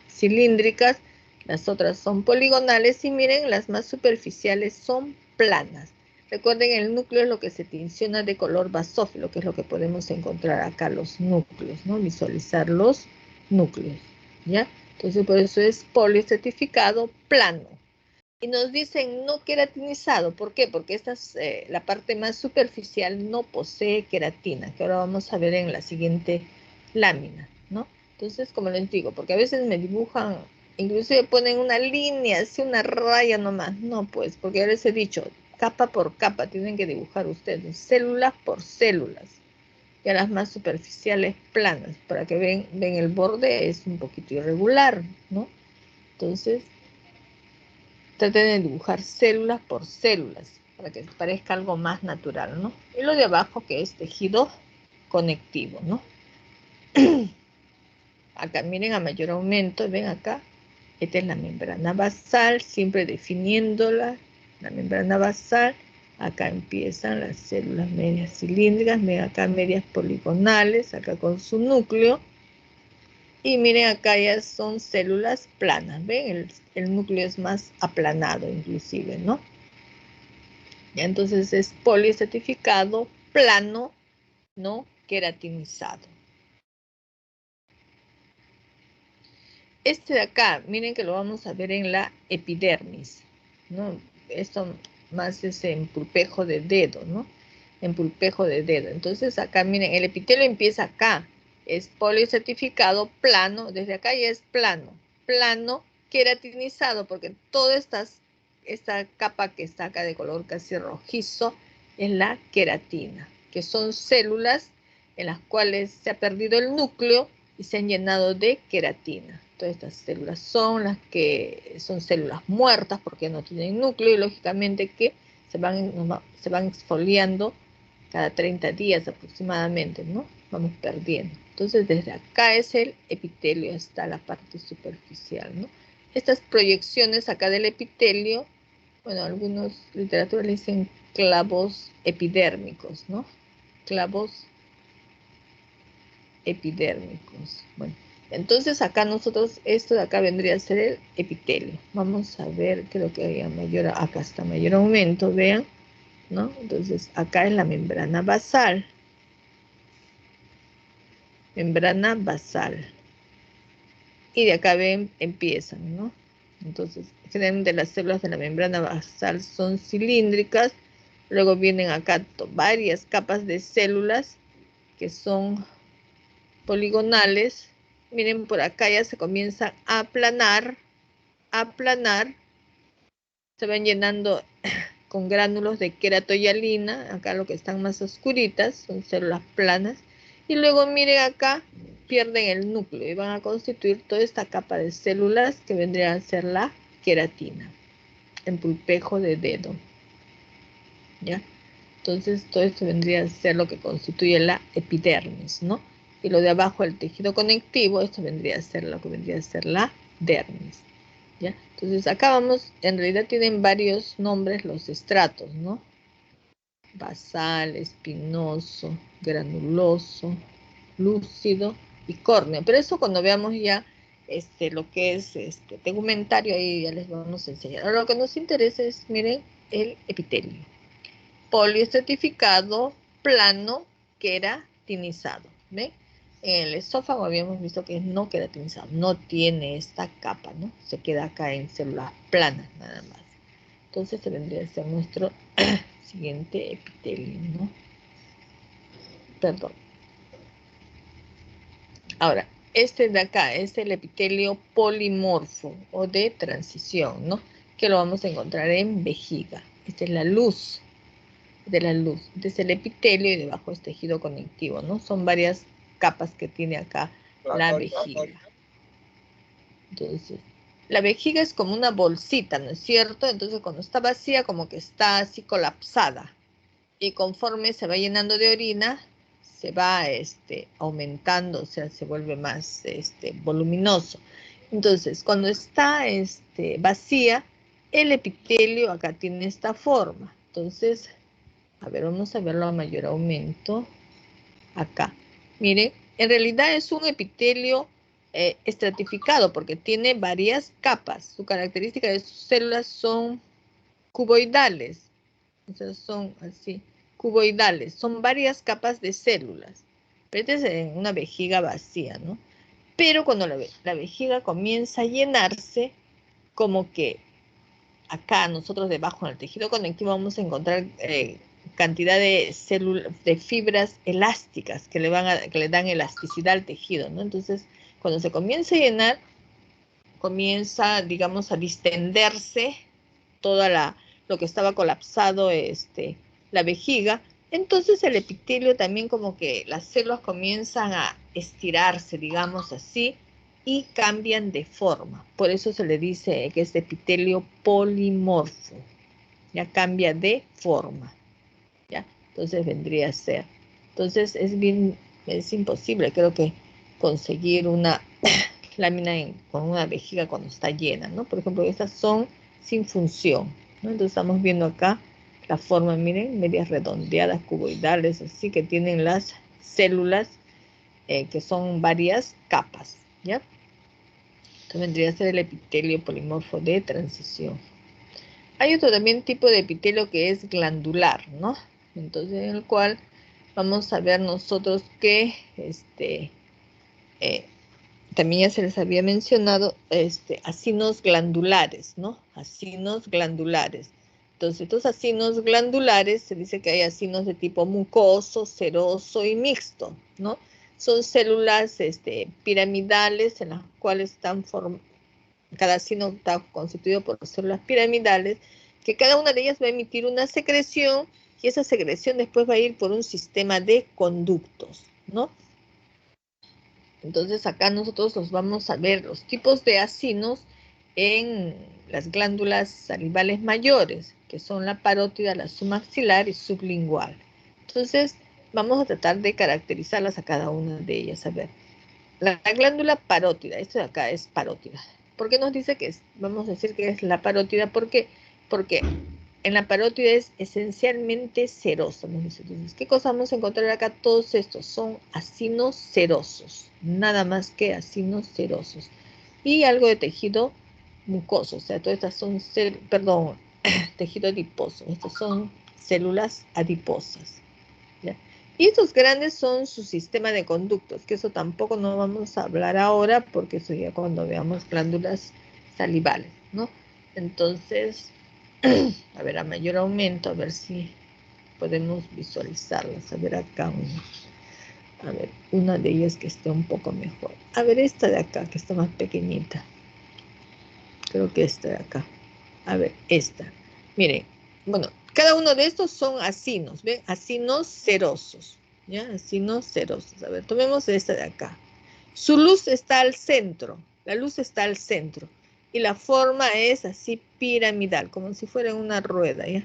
cilíndricas, las otras son poligonales y miren, las más superficiales son planas. Recuerden, el núcleo es lo que se tinciona de color basófilo, que es lo que podemos encontrar acá, los núcleos, ¿no? Visualizar los núcleos, ¿ya? Entonces, por eso es poliestratificado plano. Y nos dicen no queratinizado. ¿Por qué? Porque esta es la parte más superficial, no posee queratina, que ahora vamos a ver en la siguiente lámina, ¿no? Entonces, como les digo, porque a veces me dibujan, inclusive ponen una línea, así una raya nomás. No, pues, porque ya les he dicho, capa por capa tienen que dibujar ustedes, células por células. Y a las más superficiales planas, para que ven el borde es un poquito irregular, ¿no? Entonces, traten de dibujar células por células para que parezca algo más natural, ¿no? Y lo de abajo que es tejido conectivo, ¿no? Acá miren a mayor aumento, ven acá, esta es la membrana basal, siempre definiéndola, la membrana basal. Acá empiezan las células medias cilíndricas, ven acá medias poligonales, acá con su núcleo. Y miren acá ya son células planas, ven, el núcleo es más aplanado inclusive, ¿no? Ya, entonces es poliestratificado, plano, no queratinizado. Este de acá, miren que lo vamos a ver en la epidermis, ¿no? Esto más es en pulpejo de dedo, ¿no? En pulpejo de dedo. Entonces acá, miren, el epitelio empieza acá. Es poliestratificado, plano, desde acá ya es plano. Plano, queratinizado, porque toda esta capa que está acá de color casi rojizo es la queratina, que son células en las cuales se ha perdido el núcleo y se han llenado de queratina. Todas estas células son las que son células muertas porque no tienen núcleo y lógicamente que se van exfoliando cada 30 días aproximadamente, ¿no? Vamos perdiendo. Entonces desde acá es el epitelio hasta la parte superficial, ¿no? Estas proyecciones acá del epitelio, bueno, algunos literaturas le dicen clavos epidérmicos, ¿no? Clavos epidérmicos. Bueno, entonces acá nosotros, esto de acá vendría a ser el epitelio. Vamos a ver, creo que hay mayor, acá está mayor aumento, vean, ¿no? Entonces acá es la membrana basal. Membrana basal. Y de acá ven, empiezan, ¿no? Entonces, generalmente las células de la membrana basal son cilíndricas. Luego vienen acá varias capas de células que son poligonales. Miren, por acá ya se comienzan a aplanar. Se van llenando con gránulos de queratoyalina. Acá lo que están más oscuritas son células planas. Y luego miren acá, pierden el núcleo y van a constituir toda esta capa de células que vendría a ser la queratina, en pulpejo de dedo. ¿Ya? Entonces todo esto vendría a ser lo que constituye la epidermis, ¿no? Y lo de abajo, el tejido conectivo, esto vendría a ser lo que vendría a ser la dermis. ¿Ya? Entonces acá vamos, en realidad tienen varios nombres los estratos, ¿no? Basal, espinoso, granuloso, lúcido y córneo. Pero eso cuando veamos ya lo que es tegumentario, ahí ya les vamos a enseñar. Ahora lo que nos interesa es, miren, el epitelio. Poliestratificado, plano, queratinizado. ¿Ven? En el esófago habíamos visto que es no queratinizado, no tiene esta capa, ¿no? Se queda acá en células planas nada más. Entonces se vendría a ser nuestro siguiente epitelio, ¿no? Perdón. Ahora, este de acá es el epitelio polimorfo o de transición, ¿no? Que lo vamos a encontrar en vejiga. Esta es la luz de la luz. Este es el epitelio y debajo es tejido conectivo, ¿no? Son varias capas que tiene acá la vejiga. Entonces, la vejiga es como una bolsita, ¿no es cierto? Entonces, cuando está vacía, como que está así colapsada. Y conforme se va llenando de orina, se va aumentando, o sea, se vuelve más voluminoso. Entonces, cuando está vacía, el epitelio acá tiene esta forma. Entonces, a ver, vamos a verlo a mayor aumento. Acá. Miren, en realidad es un epitelio estratificado porque tiene varias capas. Su característica de sus células son cuboidales. O sea, son así, cuboidales. Son varias capas de células. Pero esta es en una vejiga vacía, ¿no? Pero cuando la vejiga comienza a llenarse, como que acá nosotros debajo en el tejido conectivo vamos a encontrar cantidad de células, de fibras elásticas que le dan elasticidad al tejido, ¿no? Entonces, cuando se comienza a llenar, comienza, digamos, a distenderse toda lo que estaba colapsado, la vejiga. Entonces el epitelio también como que las células comienzan a estirarse, digamos así, y cambian de forma. Por eso se le dice que es epitelio polimorfo. Ya cambia de forma. ¿Ya? Entonces vendría a ser. Entonces es imposible, creo que conseguir una lámina con una vejiga cuando está llena, ¿no? Por ejemplo, estas son sin función, ¿no? Entonces estamos viendo acá la forma, miren, medias redondeadas, cuboidales, así que tienen las células que son varias capas, ¿ya? Esto vendría a ser el epitelio polimorfo de transición. Hay otro también tipo de epitelio que es glandular, ¿no? Entonces, en el cual vamos a ver nosotros que también ya se les había mencionado acinos glandulares, ¿no? Acinos glandulares. Entonces, estos acinos glandulares, se dice que hay acinos de tipo mucoso, seroso y mixto, ¿no? Son células piramidales en las cuales cada acino está constituido por células piramidales, que cada una de ellas va a emitir una secreción y esa secreción después va a ir por un sistema de conductos, ¿no? Entonces acá nosotros los vamos a ver los tipos de acinos en las glándulas salivales mayores, que son la parótida, la submaxilar y sublingual. Entonces vamos a tratar de caracterizarlas a cada una de ellas. A ver, la glándula parótida, esto de acá es parótida. ¿Por qué nos dice que vamos a decir que es la parótida? ¿Por qué? Porque en la parótida es esencialmente serosa. Entonces, ¿qué cosa vamos a encontrar acá? Todos estos son acinos serosos, nada más que acinos serosos. Y algo de tejido mucoso, o sea, todas estas son, tejido adiposo. Estas son células adiposas, ¿ya? Y estos grandes son su sistema de conductos, que eso tampoco no vamos a hablar ahora, porque eso ya cuando veamos glándulas salivales, ¿no? Entonces, a ver, a mayor aumento, a ver si podemos visualizarlas. A ver acá a ver, una de ellas que esté un poco mejor. A ver, esta de acá, que está más pequeñita. Creo que esta de acá. A ver, esta. Miren, bueno, cada uno de estos son acinos, ¿ven? Acinos serosos, ¿ya? Acinos serosos. A ver, tomemos esta de acá. Su luz está al centro, la luz está al centro. Y la forma es así piramidal, como si fuera una rueda, ¿ya?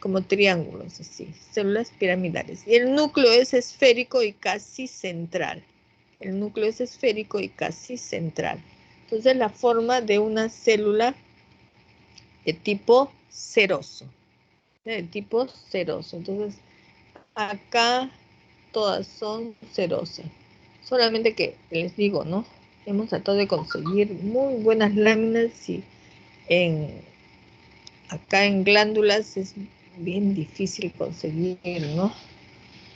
Como triángulos, así, células piramidales. Y el núcleo es esférico y casi central. El núcleo es esférico y casi central. Entonces, la forma de una célula de tipo seroso. De tipo seroso. Entonces, acá todas son serosas. Solamente que les digo, ¿no? Hemos tratado de conseguir muy buenas láminas y acá en glándulas es bien difícil conseguir, ¿no?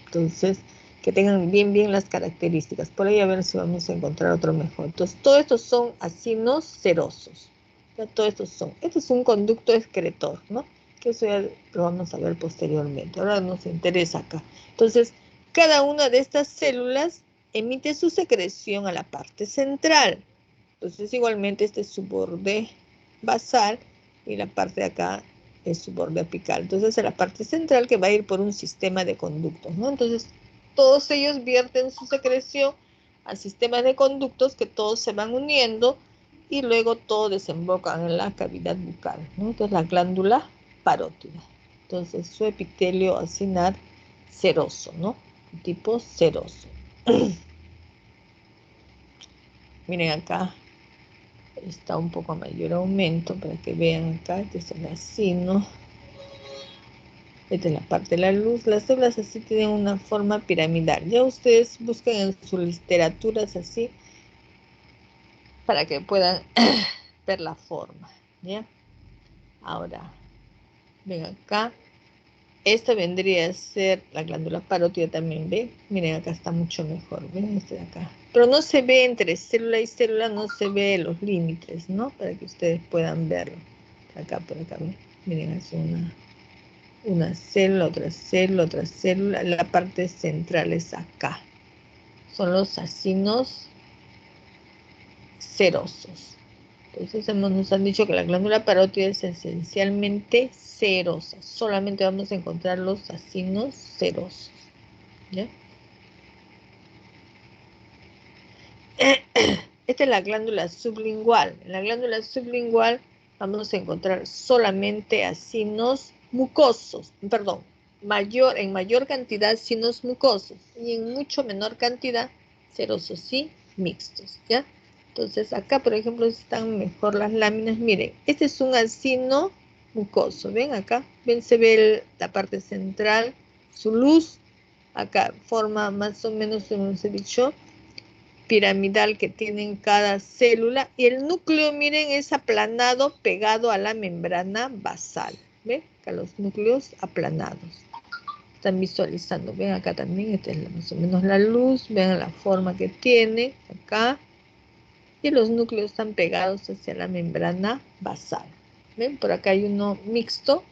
Entonces, que tengan bien las características. Por ahí a ver si vamos a encontrar otro mejor. Entonces, todos estos son acinos serosos. Ya todos estos son. Este es un conducto excretor, ¿no? Que eso ya lo vamos a ver posteriormente. Ahora nos interesa acá. Entonces, cada una de estas células emite su secreción a la parte central. Entonces, igualmente este es su borde basal y la parte de acá es su borde apical. Entonces, es la parte central que va a ir por un sistema de conductos, ¿no? Entonces, todos ellos vierten su secreción al sistema de conductos que todos se van uniendo y luego todo desembocan en la cavidad bucal, ¿no? Entonces, la glándula parótida. Entonces, su epitelio acinar seroso, ¿no? Tipo seroso. Miren acá. Está un poco a mayor aumento para que vean acá. Este es el acino. Esta es la parte de la luz. Las células así tienen una forma piramidal. Ya ustedes busquen en sus literaturas así para que puedan ver la forma. ¿Ya? Ahora, ven acá. Esta vendría a ser la glándula parótida también, ¿ven? Miren, acá está mucho mejor, ¿ven? Este de acá. Pero no se ve entre célula y célula, no se ve los límites, ¿no? Para que ustedes puedan verlo. Por acá, ¿ven? Miren, es una célula, otra célula. La parte central es acá. Son los acinos serosos. Entonces nos han dicho que la glándula parótida es esencialmente serosa. Solamente vamos a encontrar los acinos serosos. ¿Ya? Esta es la glándula sublingual. En la glándula sublingual vamos a encontrar solamente acinos mucosos, perdón, en mayor cantidad acinos mucosos y en mucho menor cantidad serosos y mixtos, ¿ya? Entonces acá, por ejemplo, están mejor las láminas. Miren, este es un acino mucoso. ¿Ven acá? ¿Ven? Se ve la parte central, su luz. Acá forma más o menos, como os he dicho, piramidal que tienen cada célula y el núcleo, miren, es aplanado pegado a la membrana basal. ¿Ven? Acá los núcleos aplanados. Están visualizando. Ven acá también, esta es más o menos la luz. Ven la forma que tiene acá. Y los núcleos están pegados hacia la membrana basal. ¿Ven? Por acá hay uno mixto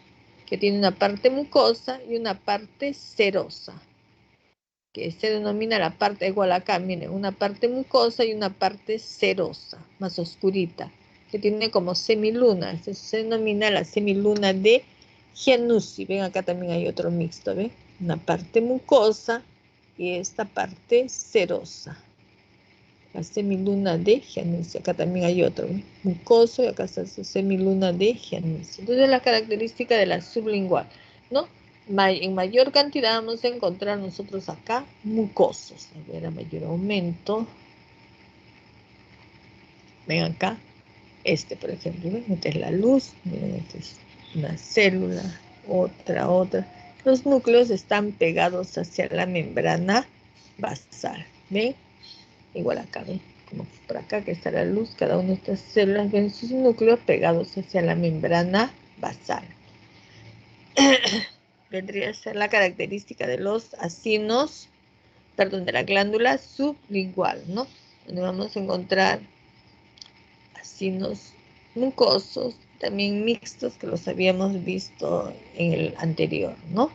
que tiene una parte mucosa y una parte serosa, que se denomina la parte, igual acá, miren, una parte mucosa y una parte serosa, más oscurita, que tiene como semiluna. Se denomina la semiluna de Giannuzzi. Ven, acá también hay otro mixto, ¿ven? Una parte mucosa y esta parte serosa. La semiluna de Giannuzzi. Acá también hay otro, ¿ven? Mucoso, y acá está su semiluna de Giannuzzi. Entonces, la característica de la sublingual, ¿no? En mayor cantidad vamos a encontrar nosotros acá mucosos. A ver, a mayor aumento. Ven acá. Este, por ejemplo, ¿ven? Esta es la luz. Miren, este es una célula, otra. Los núcleos están pegados hacia la membrana basal, ¿ven? Igual acá, ¿ven? Como por acá que está la luz, cada una de estas células ven sus núcleos pegados hacia la membrana basal. Vendría a ser la característica de los acinos, perdón, de la glándula sublingual, ¿no? Donde vamos a encontrar acinos mucosos, también mixtos, que los habíamos visto en el anterior, ¿no?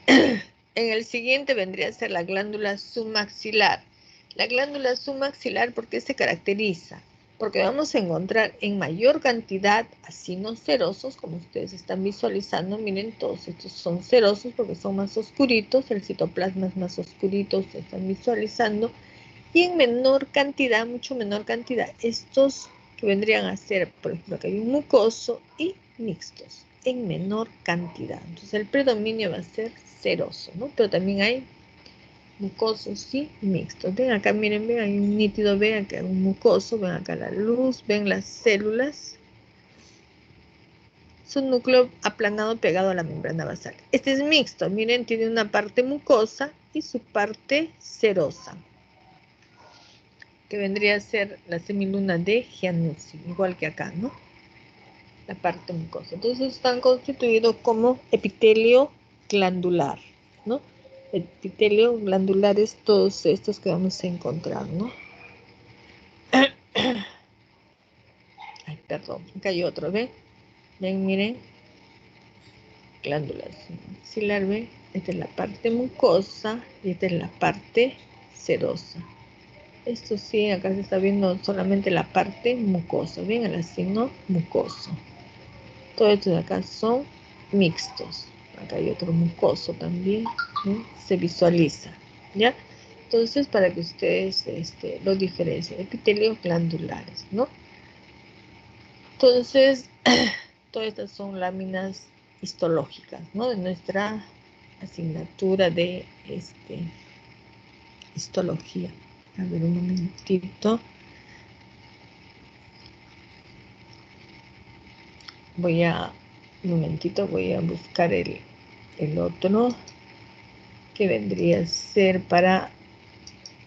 En el siguiente vendría a ser la glándula submaxilar. La glándula submaxilar, ¿por qué se caracteriza? Porque vamos a encontrar en mayor cantidad acinos serosos, como ustedes están visualizando. Miren, todos estos son serosos porque son más oscuritos, el citoplasma es más oscurito, ustedes están visualizando. Y en menor cantidad, mucho menor cantidad, estos que vendrían a ser, por ejemplo, que hay un mucoso y mixtos, en menor cantidad. Entonces el predominio va a ser seroso, ¿no? Pero también hay mucosos y mixtos. Ven acá, miren, ven, hay un nítido, ven acá un mucoso, ven acá la luz, ven las células. Es un núcleo aplanado pegado a la membrana basal. Este es mixto, miren, tiene una parte mucosa y su parte serosa, que vendría a ser la semiluna de Giannuzzi, igual que acá, ¿no? La parte mucosa. Entonces están constituidos como epitelio glandular, ¿no? Epitelio glandular es todos estos que vamos a encontrar, ¿no? Ay, perdón, acá hay otro, ¿ven? Ven, miren, glándulas maxilar, ¿ven? Esta es la parte mucosa y esta es la parte serosa. Esto sí, acá se está viendo solamente la parte mucosa, ¿ven? El acino mucoso. Todos estos de acá son mixtos. Acá hay otro mucoso también, ¿no? Se visualiza, ¿ya? Entonces, para que ustedes lo diferencien, epitelios glandulares, ¿no? Entonces, todas estas son láminas histológicas, ¿no? De nuestra asignatura de histología. A ver, un momentito. Un momentito, voy a buscar el otro que vendría a ser para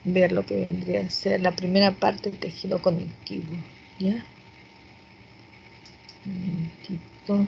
ver lo que vendría a ser la primera parte del tejido conectivo, ¿ya? Un momentito.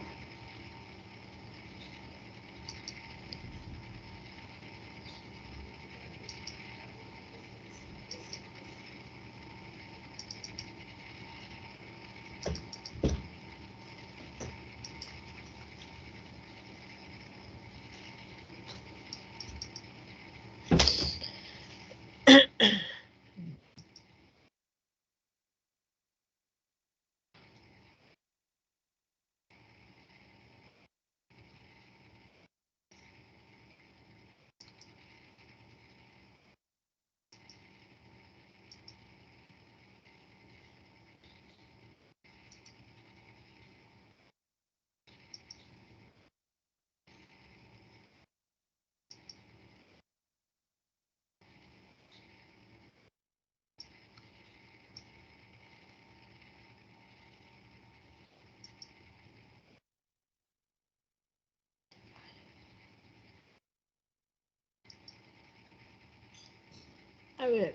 A ver,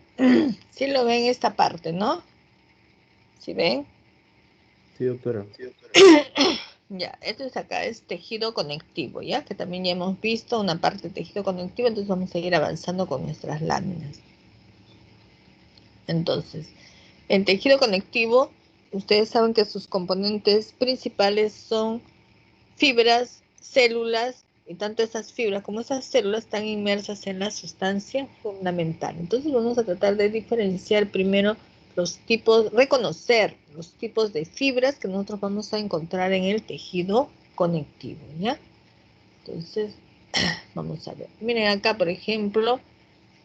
si lo ven esta parte, ¿no? ¿Sí ven? Sí, doctora. Ya, esto es acá, es tejido conectivo, ¿ya? Que también ya hemos visto una parte de tejido conectivo, entonces vamos a ir avanzando con nuestras láminas. Entonces, en tejido conectivo, ustedes saben que sus componentes principales son fibras, células, y tanto esas fibras como esas células están inmersas en la sustancia fundamental. Entonces vamos a tratar de diferenciar primero los tipos, reconocer los tipos de fibras que nosotros vamos a encontrar en el tejido conectivo, ¿ya? Entonces, vamos a ver. Miren acá, por ejemplo,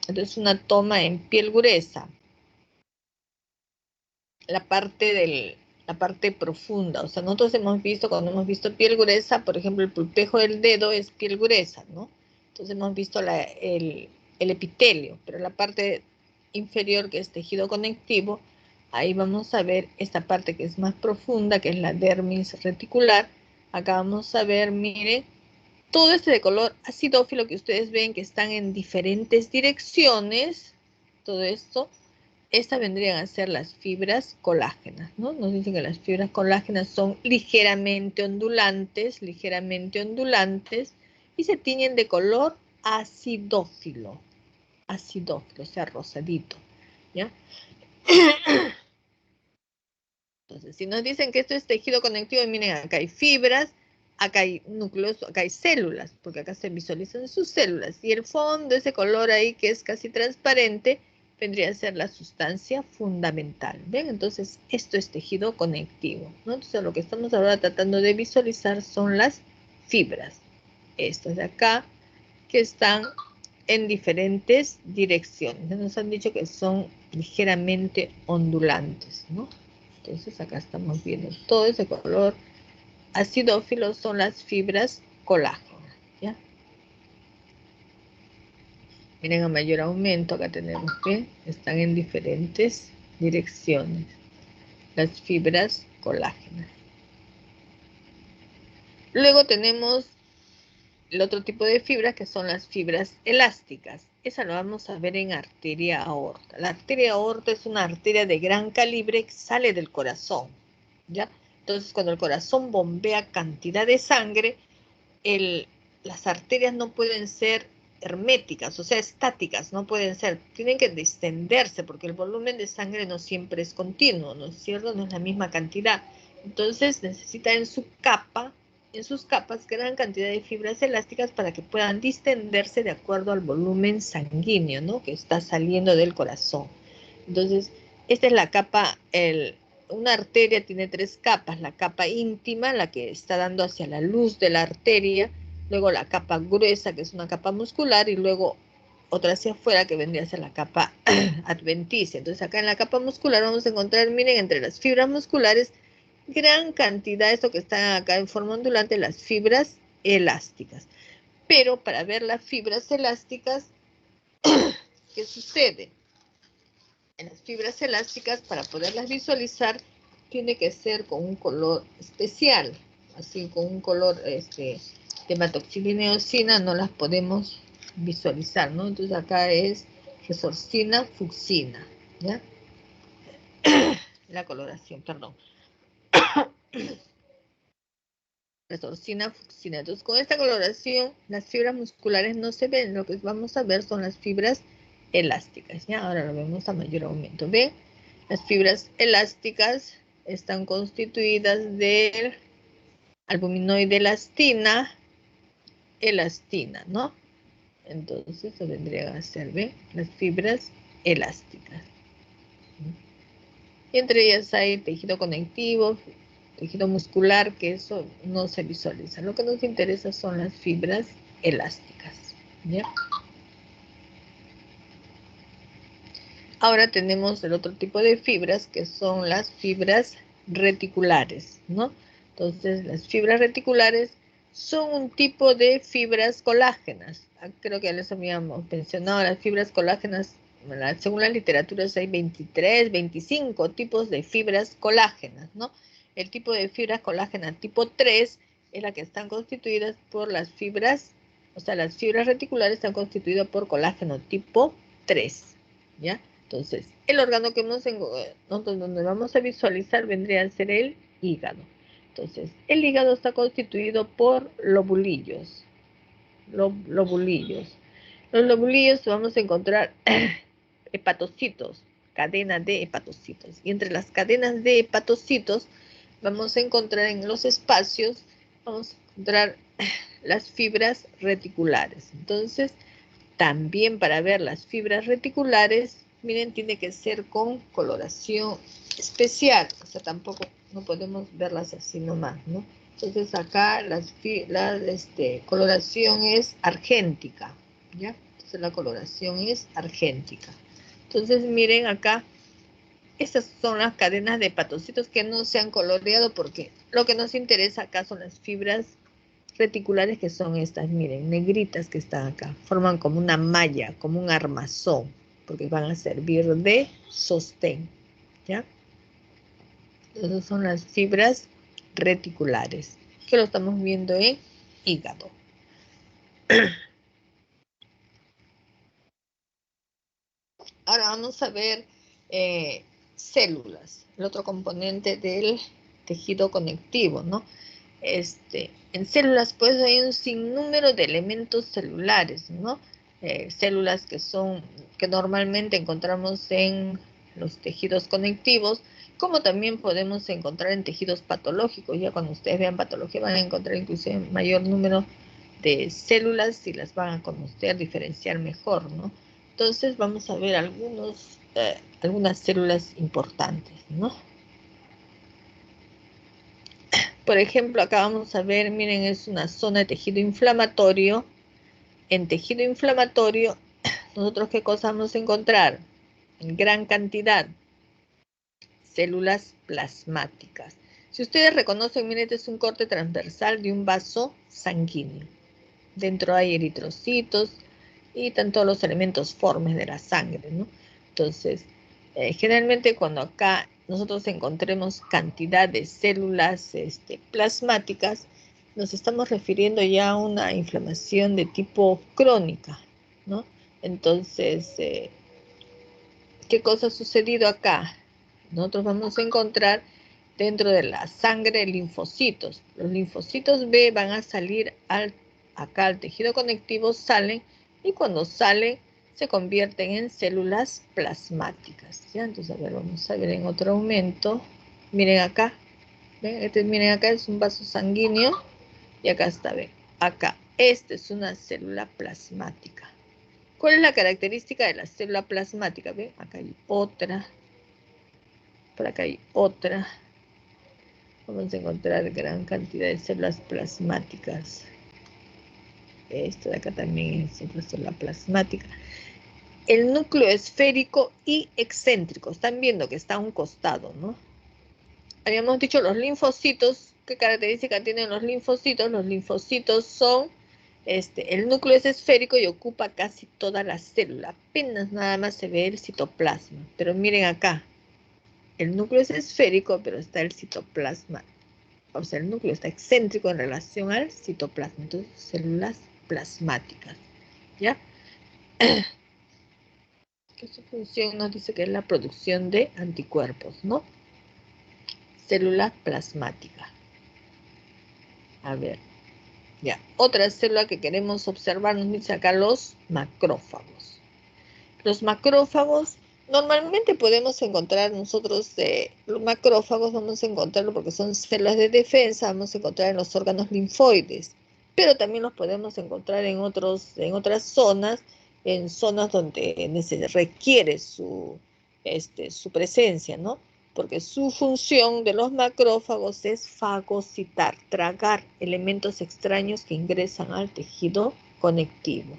entonces una toma en piel gruesa, la parte profunda. O sea, nosotros hemos visto, cuando hemos visto piel gruesa, por ejemplo, el pulpejo del dedo es piel gruesa, ¿no? Entonces hemos visto el epitelio, pero la parte inferior, que es tejido conectivo, ahí vamos a ver esta parte que es más profunda, que es la dermis reticular. Acá vamos a ver, miren, todo este de color acidófilo que ustedes ven que están en diferentes direcciones, todo esto, estas vendrían a ser las fibras colágenas, ¿no? Nos dicen que las fibras colágenas son ligeramente ondulantes, y se tiñen de color acidófilo, o sea, rosadito, ¿ya? Entonces, si nos dicen que esto es tejido conectivo, miren, acá hay fibras, acá hay núcleos, acá hay células, porque acá se visualizan sus células. Y el fondo, ese color ahí que es casi transparente, vendría a ser la sustancia fundamental. ¿Ven? Entonces, esto es tejido conectivo, ¿no? Entonces, lo que estamos ahora tratando de visualizar son las fibras. Estas de acá, que están en diferentes direcciones. Nos han dicho que son ligeramente ondulantes, ¿no? Entonces acá estamos viendo todo ese color acidófilo, son las fibras colágenas, ¿ya? Miren, a mayor aumento acá tenemos que están en diferentes direcciones las fibras colágenas. Luego tenemos el otro tipo de fibras, que son las fibras elásticas. Esa lo vamos a ver en arteria aorta. La arteria aorta es una arteria de gran calibre que sale del corazón, ¿ya? Entonces, cuando el corazón bombea cantidad de sangre, las arterias no pueden ser herméticas, o sea, estáticas, no pueden ser, tienen que distenderse, porque el volumen de sangre no siempre es continuo, ¿no es cierto? No es la misma cantidad. Entonces, necesita en sus capas, gran cantidad de fibras elásticas para que puedan distenderse de acuerdo al volumen sanguíneo, ¿no? Que está saliendo del corazón. Entonces, esta es la capa, una arteria tiene 3 capas: la capa íntima, la que está dando hacia la luz de la arteria, luego la capa gruesa, que es una capa muscular, y luego otra hacia afuera, que vendría a ser la capa adventicia. Entonces, acá en la capa muscular vamos a encontrar, miren, entre las fibras musculares, gran cantidad, esto que está acá en forma ondulante, las fibras elásticas. Pero para ver las fibras elásticas, ¿qué sucede? En las fibras elásticas, para poderlas visualizar, tiene que ser con un color especial, así con un color de hematoxilina y eosina no las podemos visualizar, ¿no? Entonces acá es resorcina, fucsina, ¿ya? La coloración, perdón. Resorcina, fucsina. Entonces, con esta coloración, las fibras musculares no se ven. Lo que vamos a ver son las fibras elásticas, ¿ya? Ahora lo vemos a mayor aumento. ¿Ven? Las fibras elásticas están constituidas del albuminoide elastina, ¿no? Entonces, se vendrían a ser, ¿ven? Las fibras elásticas. Y entre ellas hay tejido conectivo, tejido muscular, que eso no se visualiza. Lo que nos interesa son las fibras elásticas, ¿ya? Ahora tenemos el otro tipo de fibras, que son las fibras reticulares, ¿no? Entonces, las fibras reticulares son un tipo de fibras colágenas. Creo que ya les habíamos mencionado, las fibras colágenas, según las literaturas hay 23, 25 tipos de fibras colágenas, ¿no? El tipo de fibras colágenas tipo 3 es la que están constituidas por las fibras, o sea, las fibras reticulares están constituidas por colágeno tipo 3, ¿ya? Entonces, el órgano que nosotros donde vamos a visualizar vendría a ser el hígado. Entonces, el hígado está constituido por lobulillos. Lobulillos. Los lobulillos vamos a encontrar hepatocitos, cadenas de hepatocitos. Y entre las cadenas de hepatocitos vamos a encontrar en los espacios, vamos a encontrar las fibras reticulares. Entonces, también para ver las fibras reticulares, miren, tiene que ser con coloración especial, o sea, tampoco no podemos verlas así nomás, ¿no? Entonces acá la coloración es argéntica, ¿ya? Entonces la coloración es argéntica. Entonces miren acá, estas son las cadenas de hepatocitos que no se han coloreado, porque lo que nos interesa acá son las fibras reticulares, que son estas, miren, negritas que están acá, forman como una malla, como un armazón, porque van a servir de sostén, ¿ya? Esas son las fibras reticulares, que lo estamos viendo en hígado. Ahora vamos a ver células, el otro componente del tejido conectivo, ¿no? En células, pues, hay un sinnúmero de elementos celulares, ¿no? Células que normalmente encontramos en los tejidos conectivos, como también podemos encontrar en tejidos patológicos. Ya cuando ustedes vean patología van a encontrar inclusive mayor número de células y las van a conocer, diferenciar mejor, ¿no? Entonces vamos a ver algunas células importantes, ¿no? Por ejemplo, acá vamos a ver, miren, es una zona de tejido inflamatorio. En tejido inflamatorio, nosotros ¿qué cosa vamos a encontrar? En gran cantidad, células plasmáticas. Si ustedes reconocen, miren, este es un corte transversal de un vaso sanguíneo. Dentro hay eritrocitos y están todos los elementos formes de la sangre, ¿no? Entonces, generalmente cuando acá nosotros encontremos cantidad de células plasmáticas, nos estamos refiriendo ya a una inflamación de tipo crónica, ¿no? Entonces, ¿qué cosa ha sucedido acá? Nosotros vamos a encontrar dentro de la sangre linfocitos. Los linfocitos B van a salir acá al tejido conectivo, salen y cuando salen se convierten en células plasmáticas, ¿ya? Entonces, a ver, vamos a ver en otro aumento. Miren acá, ¿ven? Miren acá es un vaso sanguíneo y acá está, ven, acá. Esta es una célula plasmática. ¿Cuál es la característica de la célula plasmática? ¿Ven? Acá hay otra, por acá hay otra. Vamos a encontrar gran cantidad de células plasmáticas. Esto de acá también es otra célula plasmática. El núcleo esférico y excéntrico. Están viendo que está a un costado, ¿no? Habíamos dicho los linfocitos. ¿Qué característica tienen los linfocitos? Los linfocitos son, el núcleo es esférico y ocupa casi toda la célula. Apenas nada más se ve el citoplasma. Pero miren acá. El núcleo es esférico, pero está el citoplasma. O sea, el núcleo está excéntrico en relación al citoplasma. Entonces, células plasmáticas. ¿Ya? Que su función nos dice que es la producción de anticuerpos, ¿no? Célula plasmática. A ver, ya. Otra célula que queremos observar nos dice acá los macrófagos. Los macrófagos, normalmente podemos encontrar nosotros, los macrófagos vamos a encontrarlo porque son células de defensa, vamos a encontrar en los órganos linfoides, pero también los podemos encontrar en otras zonas, en zonas donde se requiere su presencia, ¿no? Porque su función de los macrófagos es fagocitar, tragar elementos extraños que ingresan al tejido conectivo.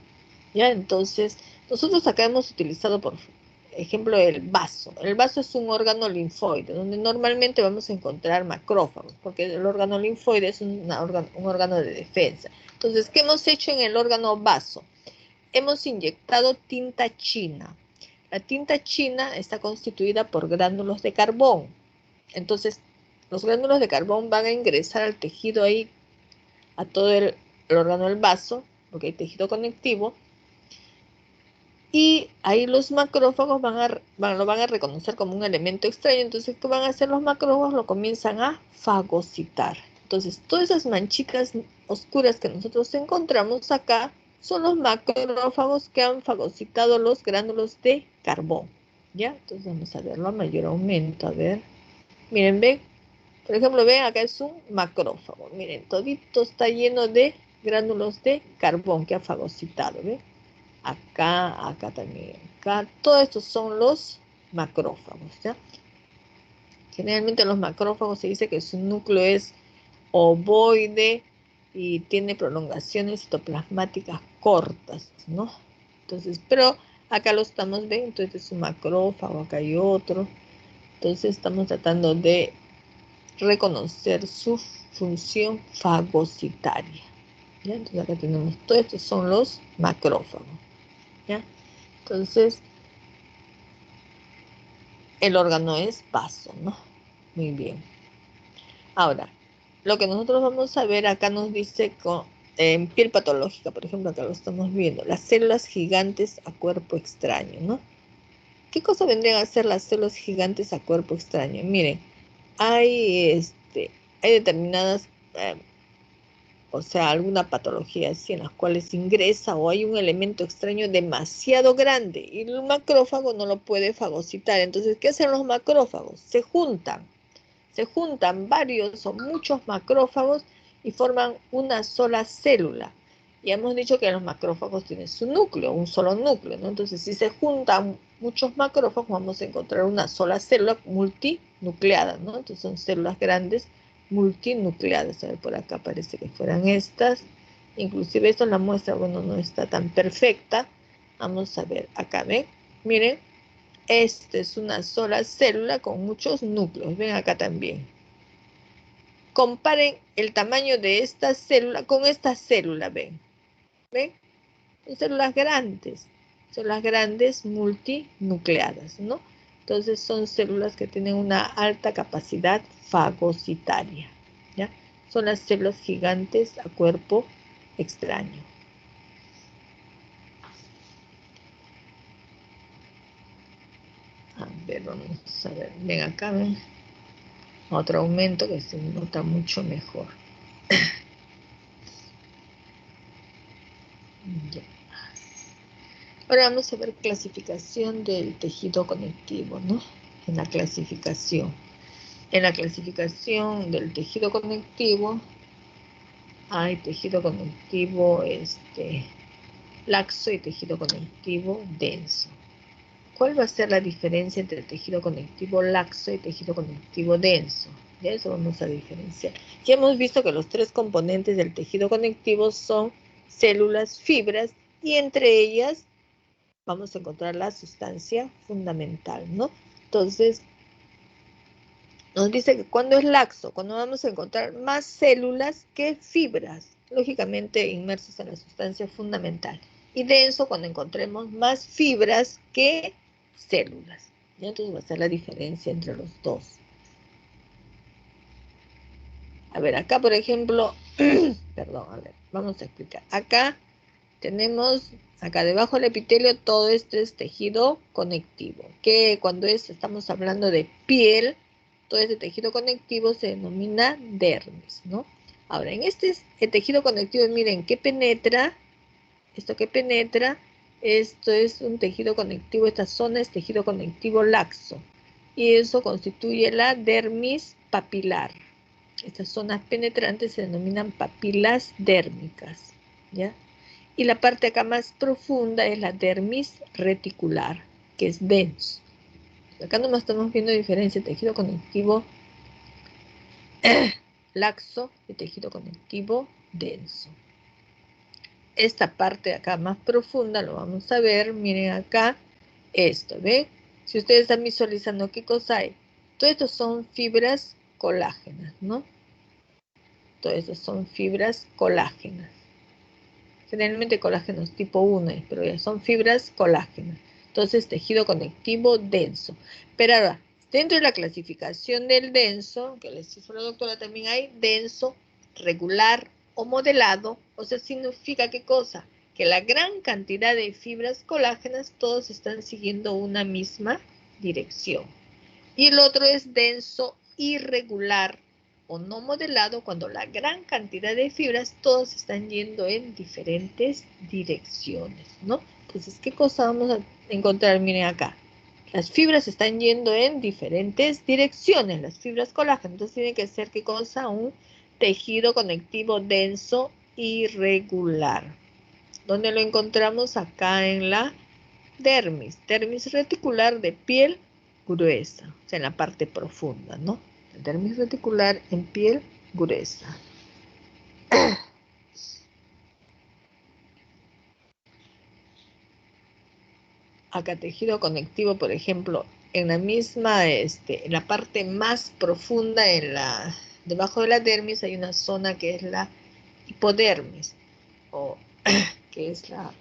¿Ya? Entonces, nosotros acá hemos utilizado, por ejemplo, el vaso. El vaso es un órgano linfoide, donde normalmente vamos a encontrar macrófagos, porque el órgano linfoide es un órgano de defensa. Entonces, ¿qué hemos hecho en el órgano vaso? Hemos inyectado tinta china. La tinta china está constituida por gránulos de carbón. Entonces, los gránulos de carbón van a ingresar al tejido ahí, a todo el órgano del vaso, porque hay tejido conectivo, y ahí los macrófagos lo van a reconocer como un elemento extraño. Entonces, ¿qué van a hacer los macrófagos? Lo comienzan a fagocitar. Entonces, todas esas manchitas oscuras que nosotros encontramos acá son los macrófagos que han fagocitado los gránulos de carbón. ¿Ya? Entonces, vamos a verlo a mayor aumento. A ver. Miren, ven. Por ejemplo, ven, acá es un macrófago. Miren, todito está lleno de gránulos de carbón que ha fagocitado. ¿Ven? Acá también, acá, todos estos son los macrófagos, ¿ya? Generalmente los macrófagos se dice que su núcleo es ovoide y tiene prolongaciones citoplasmáticas cortas, ¿no? Entonces, pero acá lo estamos viendo, entonces es un macrófago, acá hay otro, entonces estamos tratando de reconocer su función fagocitaria, ¿ya? Entonces acá tenemos, todos estos son los macrófagos, ¿ya? Entonces, el órgano es vaso, ¿no? Muy bien. Ahora, lo que nosotros vamos a ver acá nos dice en piel patológica, por ejemplo, acá lo estamos viendo, las células gigantes a cuerpo extraño, ¿no? ¿Qué cosa vendrían a ser las células gigantes a cuerpo extraño? Miren, hay determinadas, o sea, alguna patología así en las cuales ingresa o hay un elemento extraño demasiado grande y el macrófago no lo puede fagocitar. Entonces, ¿qué hacen los macrófagos? Se juntan varios o muchos macrófagos y forman una sola célula. Ya hemos dicho que los macrófagos tienen su núcleo, un solo núcleo, ¿no? Entonces, si se juntan muchos macrófagos, vamos a encontrar una sola célula multinucleada, ¿no? Entonces, son células grandes multinucleadas. A ver, por acá parece que fueran estas. Inclusive esto en la muestra, bueno, no está tan perfecta. Vamos a ver, acá ven, miren, esta es una sola célula con muchos núcleos. Ven acá también. Comparen el tamaño de esta célula con esta célula, ven. ¿Ven? Son células grandes multinucleadas, ¿no? Entonces son células que tienen una alta capacidad fagocitaria, ¿ya? Son las células gigantes a cuerpo extraño. A ver, vamos a ver. Ven acá, ven. Otro aumento que se nota mucho mejor. Ya. Ahora vamos a ver clasificación del tejido conectivo, ¿no? En la clasificación. En la clasificación del tejido conectivo hay tejido conectivo laxo y tejido conectivo denso. ¿Cuál va a ser la diferencia entre el tejido conectivo laxo y tejido conectivo denso? Ya eso vamos a diferenciar. Ya hemos visto que los tres componentes del tejido conectivo son células, fibras, y entre ellas vamos a encontrar la sustancia fundamental, ¿no? Entonces, nos dice que cuando es laxo, cuando vamos a encontrar más células que fibras, lógicamente inmersas en la sustancia fundamental. Y denso, cuando encontremos más fibras que células. ¿Ya? Entonces va a ser la diferencia entre los dos. A ver, acá por ejemplo, perdón, a ver, vamos a explicar. Acá tenemos, acá debajo del epitelio, todo esto es tejido conectivo, que cuando estamos hablando de piel, todo este tejido conectivo se denomina dermis, ¿no? Ahora, en el tejido conectivo, miren, ¿qué penetra? Esto que penetra, esto es un tejido conectivo, esta zona es tejido conectivo laxo, y eso constituye la dermis papilar. Estas zonas penetrantes se denominan papilas dérmicas, ¿ya? Y la parte acá más profunda es la dermis reticular, que es denso. Acá nomás estamos viendo diferencia entre tejido conectivo laxo y tejido conectivo denso. Esta parte acá más profunda lo vamos a ver. Miren acá esto, ¿ven? Si ustedes están visualizando, ¿qué cosa hay? Todo esto son fibras colágenas, ¿no? Todo esto son fibras colágenas. Generalmente colágenos tipo 1, pero ya son fibras colágenas. Entonces, tejido conectivo denso. Pero ahora, dentro de la clasificación del denso, que les hizo la doctora, también hay denso, regular o modelado. O sea, significa ¿qué cosa? Que la gran cantidad de fibras colágenas, todos están siguiendo una misma dirección. Y el otro es denso, irregular o no modelado, cuando la gran cantidad de fibras todos están yendo en diferentes direcciones, ¿no? Entonces, ¿qué cosa vamos a encontrar? Miren acá. Las fibras están yendo en diferentes direcciones, las fibras colágeno. Entonces, tiene que ser, ¿qué cosa? Un tejido conectivo denso, irregular. ¿Dónde lo encontramos? Acá en la dermis reticular de piel gruesa, o sea, en la parte profunda, ¿no? Dermis reticular en piel gruesa. Acá tejido conectivo, por ejemplo, en la misma, en la parte más profunda, debajo de la dermis hay una zona que es la hipodermis, o que es la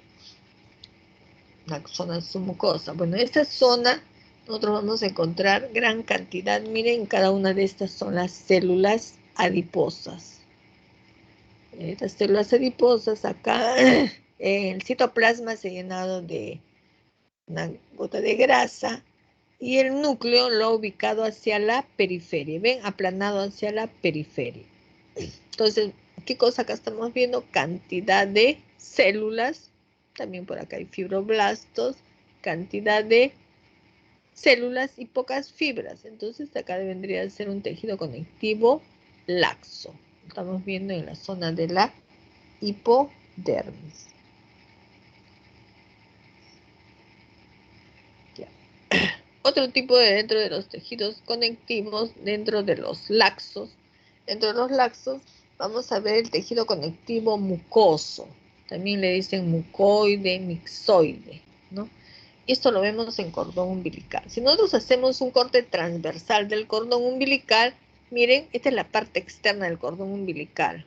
zona submucosa. Bueno, esta zona nosotros vamos a encontrar gran cantidad. Miren, cada una de estas son las células adiposas. Estas células adiposas acá, el citoplasma se ha llenado de una gota de grasa y el núcleo lo ha ubicado hacia la periferia. ¿Ven? Aplanado hacia la periferia. Entonces, ¿qué cosa acá estamos viendo? Cantidad de células. También por acá hay fibroblastos. Cantidad de células y pocas fibras. Entonces, acá vendría a ser un tejido conectivo laxo. Estamos viendo en la zona de la hipodermis. Ya. Otro tipo de dentro de los tejidos conectivos, dentro de los laxos. Dentro de los laxos vamos a ver el tejido conectivo mucoso. También le dicen mucoide, mixoide, ¿no? Esto lo vemos en cordón umbilical. Si nosotros hacemos un corte transversal del cordón umbilical, miren, esta es la parte externa del cordón umbilical,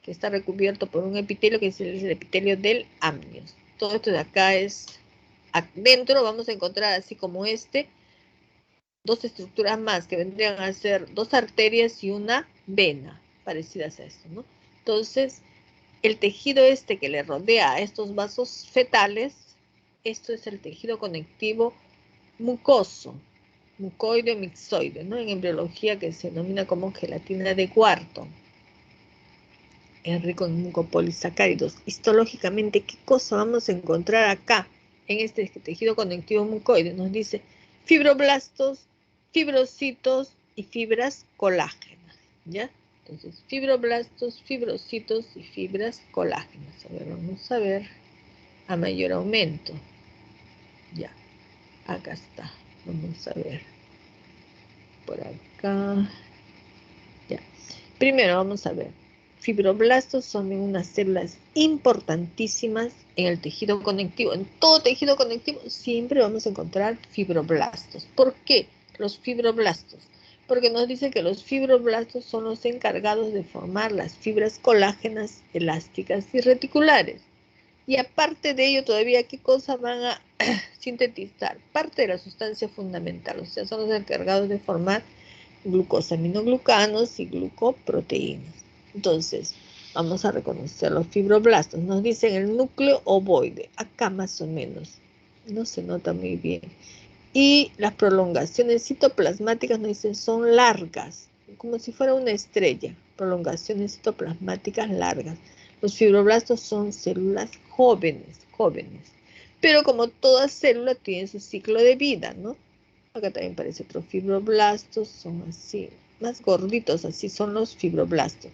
que está recubierto por un epitelio que es el epitelio del amnios. Todo esto de acá es, adentro vamos a encontrar así como dos estructuras más que vendrían a ser dos arterias y una vena, parecidas a esto, ¿no? Entonces, el tejido este que le rodea a estos vasos fetales, esto es el tejido conectivo mucoso, mucoide o mixoide, ¿no? En embriología que se denomina como gelatina de cuarto. Es rico en mucopolisacáridos. Histológicamente, ¿qué cosa vamos a encontrar acá en este tejido conectivo mucoide? Nos dice fibroblastos, fibrocitos y fibras colágenas, ¿ya? Entonces, fibroblastos, fibrocitos y fibras colágenas. A ver, vamos a ver a mayor aumento. Ya, acá está. Vamos a ver. Por acá. Ya. Primero vamos a ver. Fibroblastos son unas células importantísimas en el tejido conectivo. En todo tejido conectivo siempre vamos a encontrar fibroblastos. ¿Por qué los fibroblastos? Porque nos dice que los fibroblastos son los encargados de formar las fibras colágenas, elásticas y reticulares. Y aparte de ello, todavía, ¿qué cosas van a sintetizar? Parte de la sustancia fundamental, o sea, son los encargados de formar glucosaminoglucanos y glucoproteínas. Entonces, vamos a reconocer los fibroblastos. Nos dicen el núcleo ovoide, acá más o menos. No se nota muy bien. Y las prolongaciones citoplasmáticas nos dicen son largas, como si fuera una estrella. Prolongaciones citoplasmáticas largas. Los fibroblastos son células jóvenes. Pero como toda célula tiene su ciclo de vida, ¿no? Acá también parece otro fibroblastos, son así, más gorditos, así son los fibroblastos.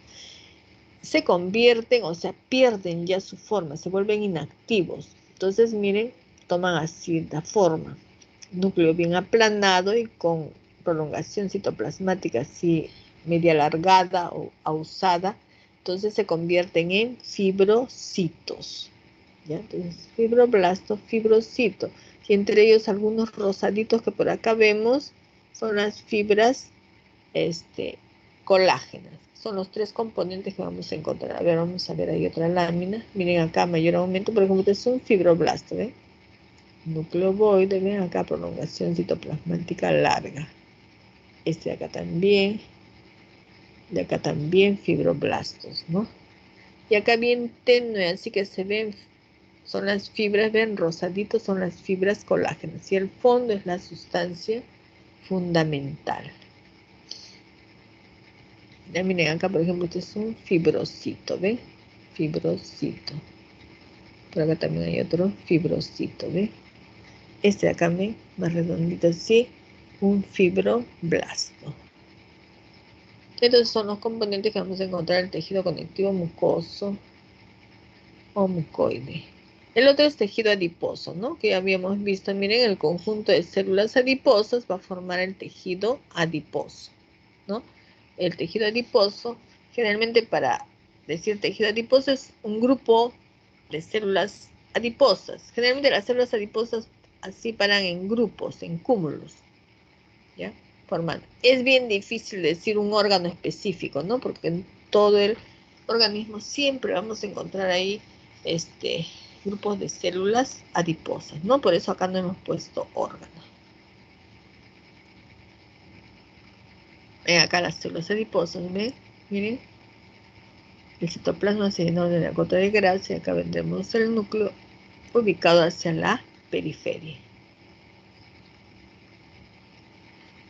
Se convierten, o sea, pierden ya su forma, se vuelven inactivos. Entonces, miren, toman así la forma. Núcleo bien aplanado y con prolongación citoplasmática así media alargada o ausada. Entonces se convierten en fibrocitos. ¿Ya? Entonces, fibroblasto, fibrocito. Y entre ellos algunos rosaditos que por acá vemos son las fibras colágenas. Son los tres componentes que vamos a encontrar. A ver, vamos a ver ahí otra lámina. Miren acá, mayor aumento, por ejemplo, este es un fibroblasto, ¿ven? Núcleo ovoide, ven acá, prolongación citoplasmática larga. Este de acá también. De acá también fibroblastos, ¿no? Y acá bien tenue, así que se ven, son las fibras, ven, rosaditos son las fibras colágenas. Y el fondo es la sustancia fundamental. Ya miren acá, por ejemplo, este es un fibrocito, ¿ven? Fibrocito. Por acá también hay otro fibrocito, ¿ven? Este de acá, ¿ven? Más redondito así, un fibroblasto. Estos son los componentes que vamos a encontrar en el tejido conectivo mucoso o mucoide. El otro es tejido adiposo, ¿no? Que ya habíamos visto, miren, el conjunto de células adiposas va a formar el tejido adiposo, ¿no? El tejido adiposo, generalmente para decir tejido adiposo es un grupo de células adiposas. Generalmente las células adiposas así paran en grupos, en cúmulos, ¿ya? Formando. Es bien difícil decir un órgano específico, ¿no? Porque en todo el organismo siempre vamos a encontrar ahí grupos de células adiposas, ¿no? Por eso acá no hemos puesto órganos. Acá las células adiposas, ¿ven? Miren, el citoplasma se llenó de la gota de grasa y acá vendremos el núcleo ubicado hacia la periferia.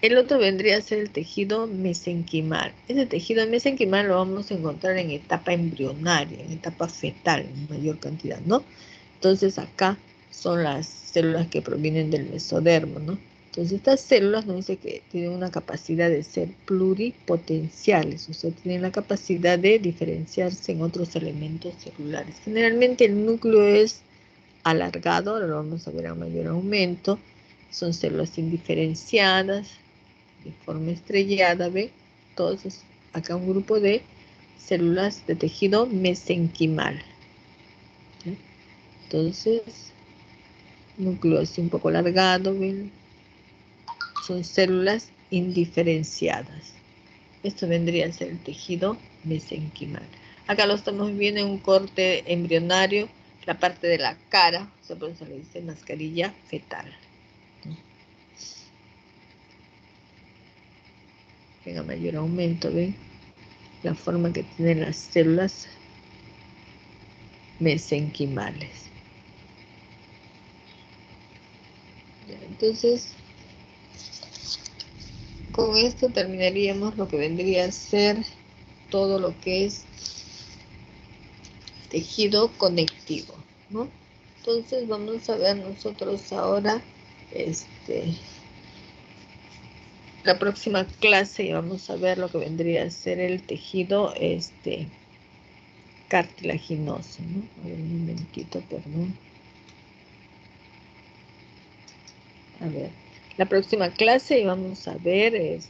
El otro vendría a ser el tejido mesenquimal. Ese tejido mesenquimal lo vamos a encontrar en etapa embrionaria, en etapa fetal, en mayor cantidad, ¿no? Entonces acá son las células que provienen del mesodermo, ¿no? Entonces estas células nos dice que tienen una capacidad de ser pluripotenciales, o sea, tienen la capacidad de diferenciarse en otros elementos celulares. Generalmente el núcleo es alargado, ahora lo vamos a ver a mayor aumento. Son células indiferenciadas, de forma estrellada, ¿ve? Entonces, acá un grupo de células de tejido mesenquimal. ¿Sí? Entonces, núcleo así un poco alargado, ¿ven? Son células indiferenciadas. Esto vendría a ser el tejido mesenquimal. Acá lo estamos viendo en un corte embrionario, la parte de la cara, o sea, por eso le dice mascarilla fetal. Venga, mayor aumento, ¿ven? La forma que tienen las células mesenquimales. Entonces, con esto terminaríamos lo que vendría a ser todo lo que es tejido conectivo, ¿no? Entonces vamos a ver nosotros ahora la próxima clase y vamos a ver lo que vendría a ser el tejido cartilaginoso, ¿no? A ver, un momentito, perdón. A ver, la próxima clase vamos a ver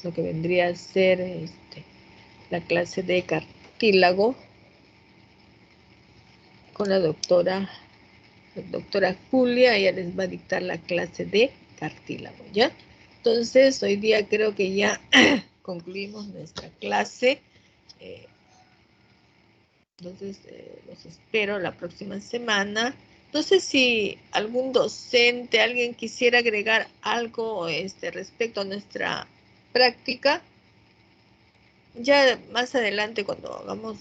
lo que vendría a ser la clase de cartílago con la doctora Julia. Ella les va a dictar la clase de cartílago, ¿ya? Entonces, hoy día creo que ya concluimos nuestra clase. Entonces, los espero la próxima semana. No sé si algún docente, alguien quisiera agregar algo respecto a nuestra práctica. Ya más adelante cuando hagamos,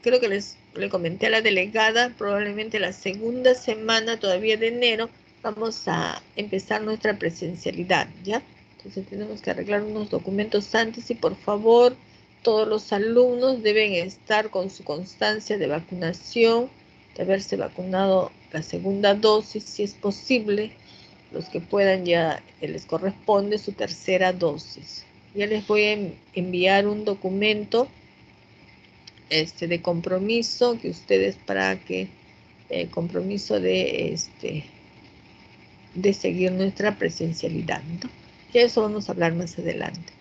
creo que le comenté a la delegada, probablemente la segunda semana todavía de enero vamos a empezar nuestra presencialidad, ¿ya? Entonces tenemos que arreglar unos documentos antes y por favor todos los alumnos deben estar con su constancia de vacunación, de haberse vacunado la segunda dosis, si es posible, los que puedan ya les corresponde su tercera dosis. Ya les voy a enviar un documento de compromiso que ustedes para que compromiso de seguir nuestra presencialidad, ¿no? Y eso vamos a hablar más adelante.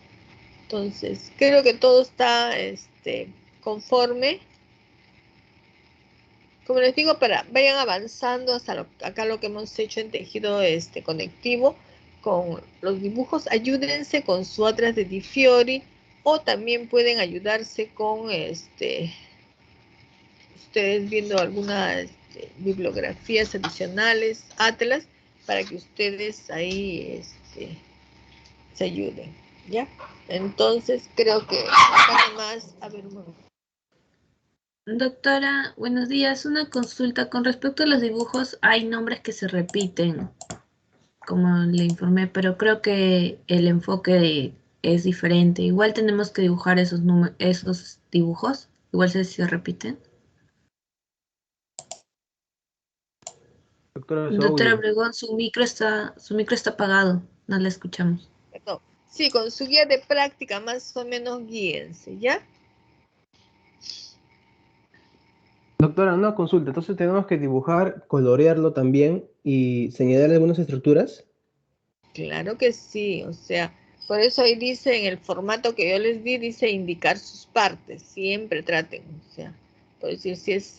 Entonces, creo que todo está conforme. Como les digo, vayan avanzando hasta acá lo que hemos hecho en tejido conectivo con los dibujos. Ayúdense con su atlas de Di Fiori o también pueden ayudarse con ustedes viendo algunas bibliografías adicionales, atlas, para que ustedes ahí se ayuden, ¿ya? Entonces creo que acá nomás, a ver un momento. Doctora, buenos días. Una consulta. Con respecto a los dibujos, hay nombres que se repiten, como le informé, pero creo que el enfoque es diferente. Igual tenemos que dibujar esos dibujos. Igual se repiten. Doctora, su Doctora audio. Obregón, su micro está apagado. No la escuchamos. No, sí, con su guía de práctica más o menos guíense, ¿ya? Doctora, una consulta. Entonces tenemos que dibujar, colorearlo también y señalar algunas estructuras. Claro que sí, o sea, por eso ahí dice en el formato que yo les di, dice indicar sus partes, siempre traten, o sea, por decir si es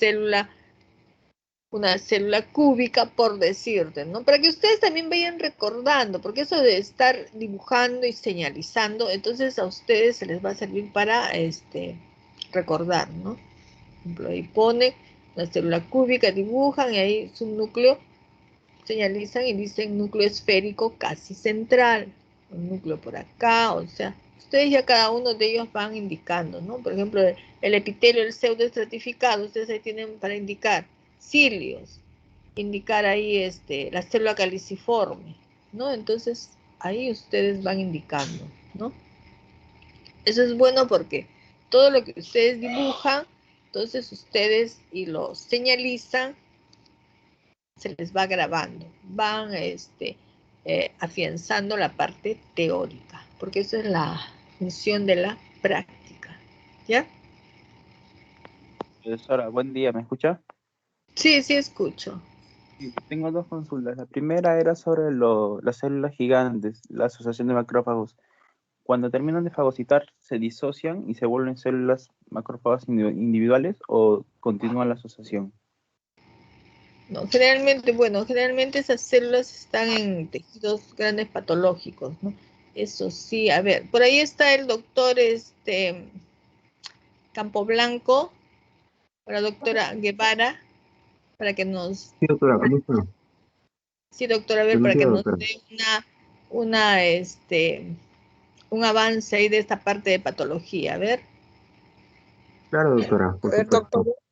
una célula cúbica, por decirte, ¿no? Para que ustedes también vayan recordando, porque eso de estar dibujando y señalizando, entonces a ustedes se les va a servir para recordar, ¿no? Por ejemplo, ahí pone una célula cúbica, dibujan y ahí su núcleo señalizan y dicen núcleo esférico casi central, un núcleo por acá, o sea, ustedes ya cada uno de ellos van indicando, ¿no? Por ejemplo, el epitelio, el pseudoestratificado, ustedes ahí tienen para indicar cilios, indicar ahí la célula caliciforme, ¿no? Entonces, ahí ustedes van indicando, ¿no? Eso es bueno porque todo lo que ustedes dibujan, entonces ustedes y lo señalizan, se les va grabando, van afianzando la parte teórica, porque eso es la función de la práctica, ¿ya? Profesora, buen día, ¿me escucha? Sí, sí escucho. Sí, tengo dos consultas. La primera era sobre las células gigantes, la asociación de macrófagos. Cuando terminan de fagocitar, ¿se disocian y se vuelven células macrófagas individuales o continúa la asociación? No, generalmente, bueno, generalmente esas células están en tejidos grandes patológicos, ¿no? Eso sí, a ver, por ahí está el doctor Campoblanco, la doctora Guevara, para que nos, Sí, doctora, ¿cómo está? sí, doctora, a ver, Buenos para que días, nos doctora. dé una, un avance ahí de esta parte de patología, a ver. Claro, doctora, por El doctor, supuesto.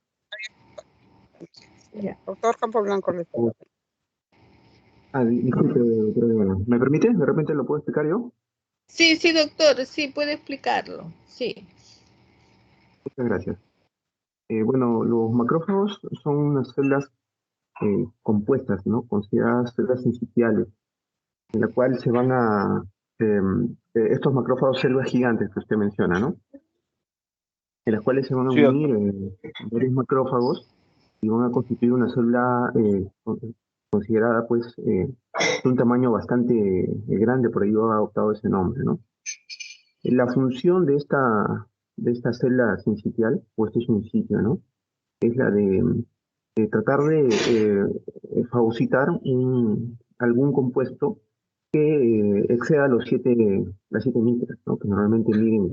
Ya. doctor Campo Blanco le está. Disculpe, doctora Guevara. ¿Me permite? ¿De repente lo puedo explicar yo? Sí, sí, doctor, sí, puede explicarlo, sí. Muchas gracias. Bueno, los macrófagos son unas células compuestas, ¿no? Consideradas células sincitiales, en la cual se van a, estos macrófagos células gigantes que usted menciona, ¿no? En las cuales se van a Sí, unir doctor. varios macrófagos y van a constituir una célula considerada, pues, de un tamaño bastante grande, por ello ha adoptado ese nombre, ¿no? La función de esta célula sincitial, o este sincitio, ¿no? Es la de tratar de fagocitar algún compuesto que exceda las 7 micras, ¿no? Que normalmente miden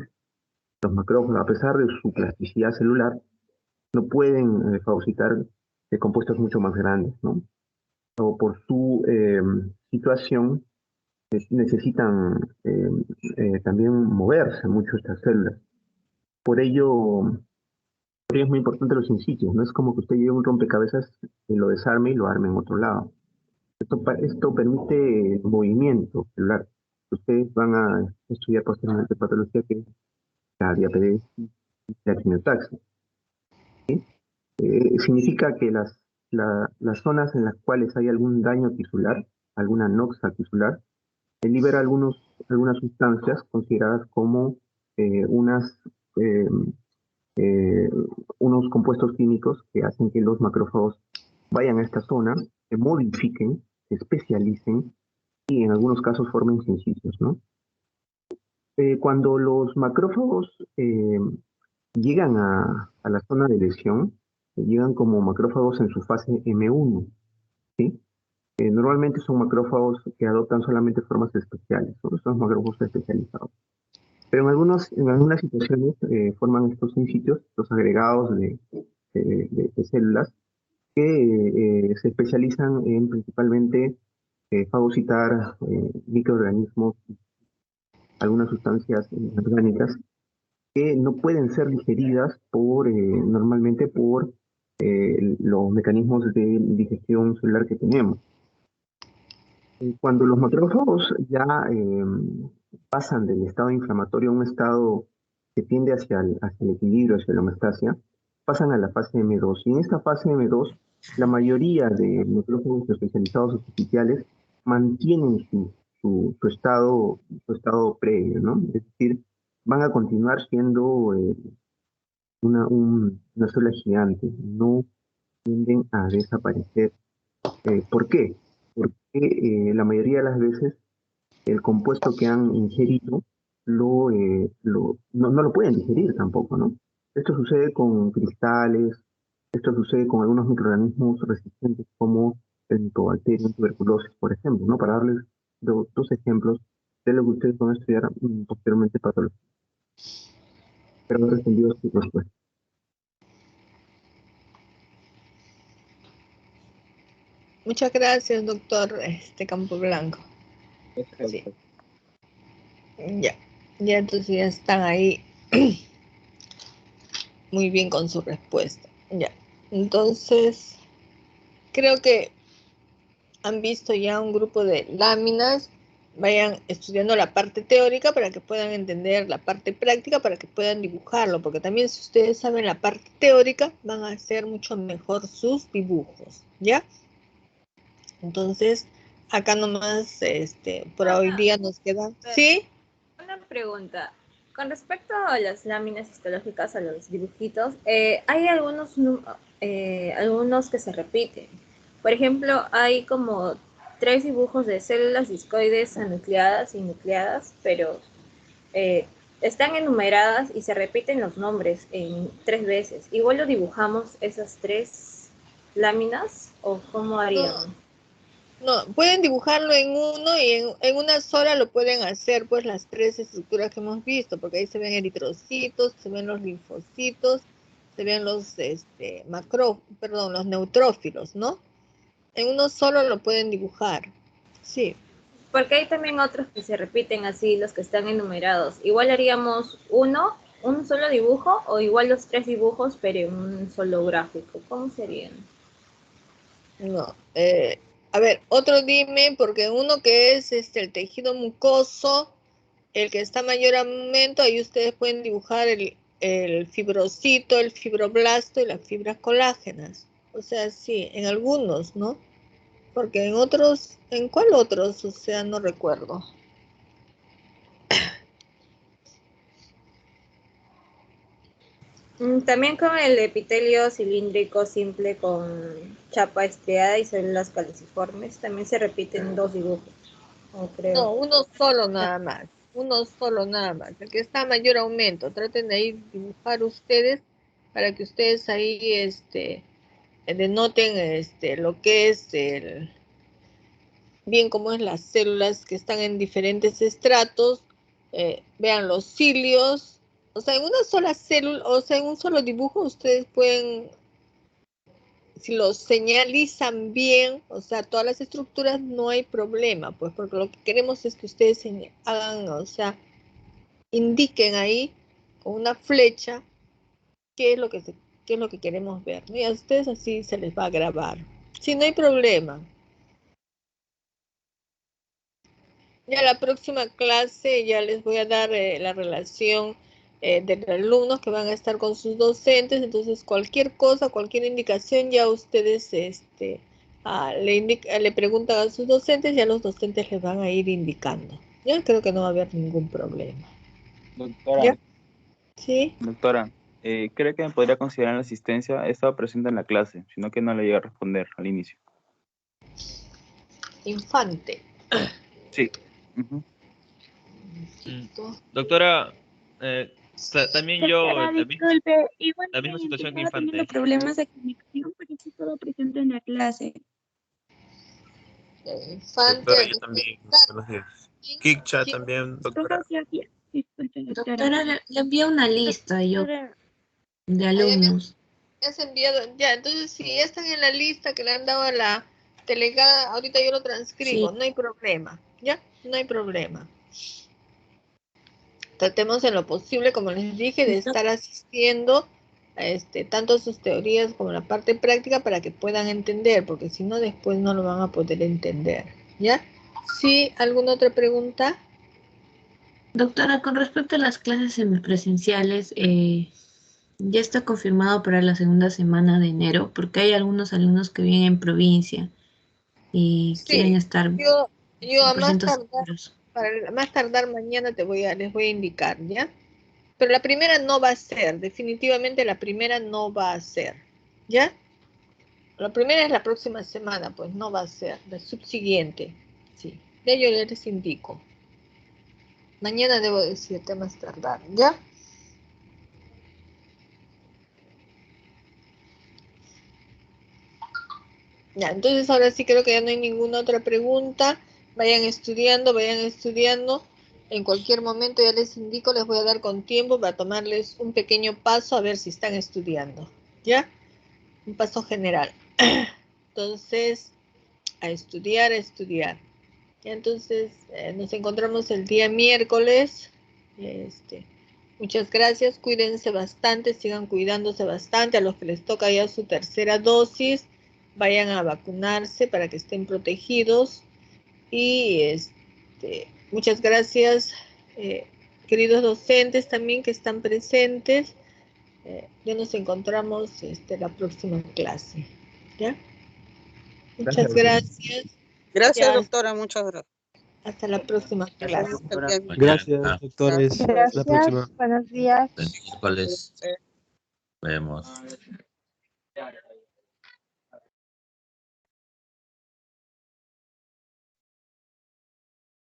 los macrófagos, a pesar de su plasticidad celular, no pueden fagocitar compuestos mucho más grandes, ¿no? O por su situación necesitan también moverse mucho estas células. Por ello es muy importante los sincitios, no es como que usted lleve un rompecabezas y lo desarme y lo arme en otro lado. Esto permite el movimiento celular. Ustedes van a estudiar posteriormente patología que es la diabetes y la quimiotaxia. Significa que las zonas en las cuales hay algún daño tisular, alguna noxa tisular, libera algunas sustancias consideradas como eh, unas, eh, eh, unos compuestos químicos que hacen que los macrófagos vayan a esta zona, se modifiquen, se especialicen y en algunos casos formen sincicios, ¿no? Cuando los macrófagos llegan a la zona de lesión, llegan como macrófagos en su fase M1, ¿sí? Normalmente son macrófagos que adoptan solamente formas especiales, ¿no? Son macrófagos especializados. Pero en algunas situaciones forman estos sincitios, los agregados de células, que se especializan en principalmente fagocitar microorganismos, algunas sustancias orgánicas que no pueden ser digeridas normalmente por los mecanismos de digestión celular que tenemos. Cuando los macrófagos ya pasan del estado inflamatorio a un estado que tiende hacia el equilibrio, hacia la homeostasia, pasan a la fase M2. Y en esta fase M2, la mayoría de macrófagos especializados o superficiales mantienen su estado previo, ¿no? Es decir, van a continuar siendo una célula gigante, no tienden a desaparecer. ¿Por qué? Porque la mayoría de las veces el compuesto que han ingerido no lo pueden digerir tampoco, ¿no? Esto sucede con cristales, esto sucede con algunos microorganismos resistentes como el Mycobacterium tuberculosis, por ejemplo, ¿no? Para darles dos ejemplos de lo que ustedes van a estudiar posteriormente patología. Espero haber respondido a su respuesta. Muchas gracias, doctor Campo Blanco. Sí. Ya entonces ya están ahí muy bien con su respuesta. Ya, entonces creo que han visto ya un grupo de láminas. Vayan estudiando la parte teórica para que puedan entender la parte práctica, para que puedan dibujarlo, porque también si ustedes saben la parte teórica, van a hacer mucho mejor sus dibujos, ¿ya? Entonces, acá nomás, por hoy día nos queda. ¿Sí? Una pregunta. Con respecto a las láminas histológicas, a los dibujitos, hay algunos que se repiten. Por ejemplo, hay como 3 dibujos de células discoides anucleadas y nucleadas, pero están enumeradas y se repiten los nombres en 3 veces. ¿Igual lo dibujamos esas 3 láminas o cómo haríamos? No, pueden dibujarlo en uno y en una sola lo pueden hacer, pues las 3 estructuras que hemos visto, porque ahí se ven eritrocitos, se ven los linfocitos, se ven los los neutrófilos, ¿no? En uno solo lo pueden dibujar, sí. Porque hay también otros que se repiten así, los que están enumerados. Igual haríamos un solo dibujo, o igual los 3 dibujos, pero en un solo gráfico. ¿Cómo serían? No, a ver, otro dime, porque uno que es el tejido mucoso, el que está mayor aumento, ahí ustedes pueden dibujar el fibrocito, el fibroblasto y las fibras colágenas. O sea, sí, en algunos, ¿no? Porque en otros, ¿en cuál otros? O sea, no recuerdo. También con el epitelio cilíndrico simple con chapa estriada y células caliciformes, también se repiten 2 dibujos, creo. No, uno solo nada más. Uno solo nada más. El que está a mayor aumento. Traten de ahí dibujar ustedes para que ustedes ahí denoten lo que es bien cómo es las células que están en diferentes estratos, vean los cilios, o sea, en una sola célula, o sea, en un solo dibujo ustedes pueden, si los señalizan bien, o sea, todas las estructuras, no hay problema, pues porque lo que queremos es que ustedes hagan, o sea, indiquen ahí con una flecha qué es lo que qué es lo que queremos ver, ¿no? Y a ustedes así se les va a grabar. Sí, no hay problema. Ya la próxima clase ya les voy a dar la relación de los alumnos que van a estar con sus docentes, entonces cualquier cosa, cualquier indicación ya ustedes le preguntan a sus docentes y a los docentes les van a ir indicando. Yo creo que no va a haber ningún problema. Doctora, ¿Ya? ¿Sí? doctora, ¿cree que me podría considerar en la asistencia? He estado presente en la clase, sino que no le llegué a responder al inicio. Infante. Sí. Ujú. Doctora, también yo, Doctora, disculpe, la misma igualmente situación que estaba teniendo Infante. problemas de conexión, pero sí estaba presente en la clase. Infante. Doctora, yo también. Buenos días. Kikcha también, doctora. Gracias. Disculpe, doctora. Doctora, le envié una lista Doctora, de alumnos. Ya se enviado, ya, entonces si ya están en la lista que le han dado a la delegada, ahorita yo lo transcribo, Sí. no hay problema, ¿ya? No hay problema. Tratemos en lo posible, como les dije, de estar asistiendo a tanto sus teorías como la parte práctica para que puedan entender, porque si no después no lo van a poder entender, ¿ya? ¿Sí? ¿Alguna otra pregunta? Doctora, con respecto a las clases semipresenciales, ya está confirmado para la segunda semana de enero, porque hay algunos alumnos que viven en provincia y quieren Sí, estar yo a más 100% tardar, seguros. para más tardar mañana les voy a indicar, ¿ya? Pero la primera no va a ser, definitivamente la primera no va a ser, ¿ya? La primera es la próxima semana, pues no va a ser, la subsiguiente, sí. Ya yo les indico. Mañana debo decirte más tardar, ¿ya? Ya, entonces ahora sí creo que ya no hay ninguna otra pregunta. Vayan estudiando, vayan estudiando. En cualquier momento ya les indico, les voy a dar con tiempo para tomarles un pequeño paso a ver si están estudiando, ¿ya? Un paso general. Entonces, a estudiar, Entonces, nos encontramos el día miércoles. Muchas gracias, cuídense bastante, sigan cuidándose bastante. A los que les toca ya su tercera dosis, vayan a vacunarse para que estén protegidos. Y muchas gracias, queridos docentes también que están presentes. Ya nos encontramos la próxima clase. ¿Ya? Muchas gracias. Gracias, Ya, doctora, muchas gracias. hasta la próxima clase. Gracias, doctores. Hasta la próxima. Buenos días. El miércoles vemos.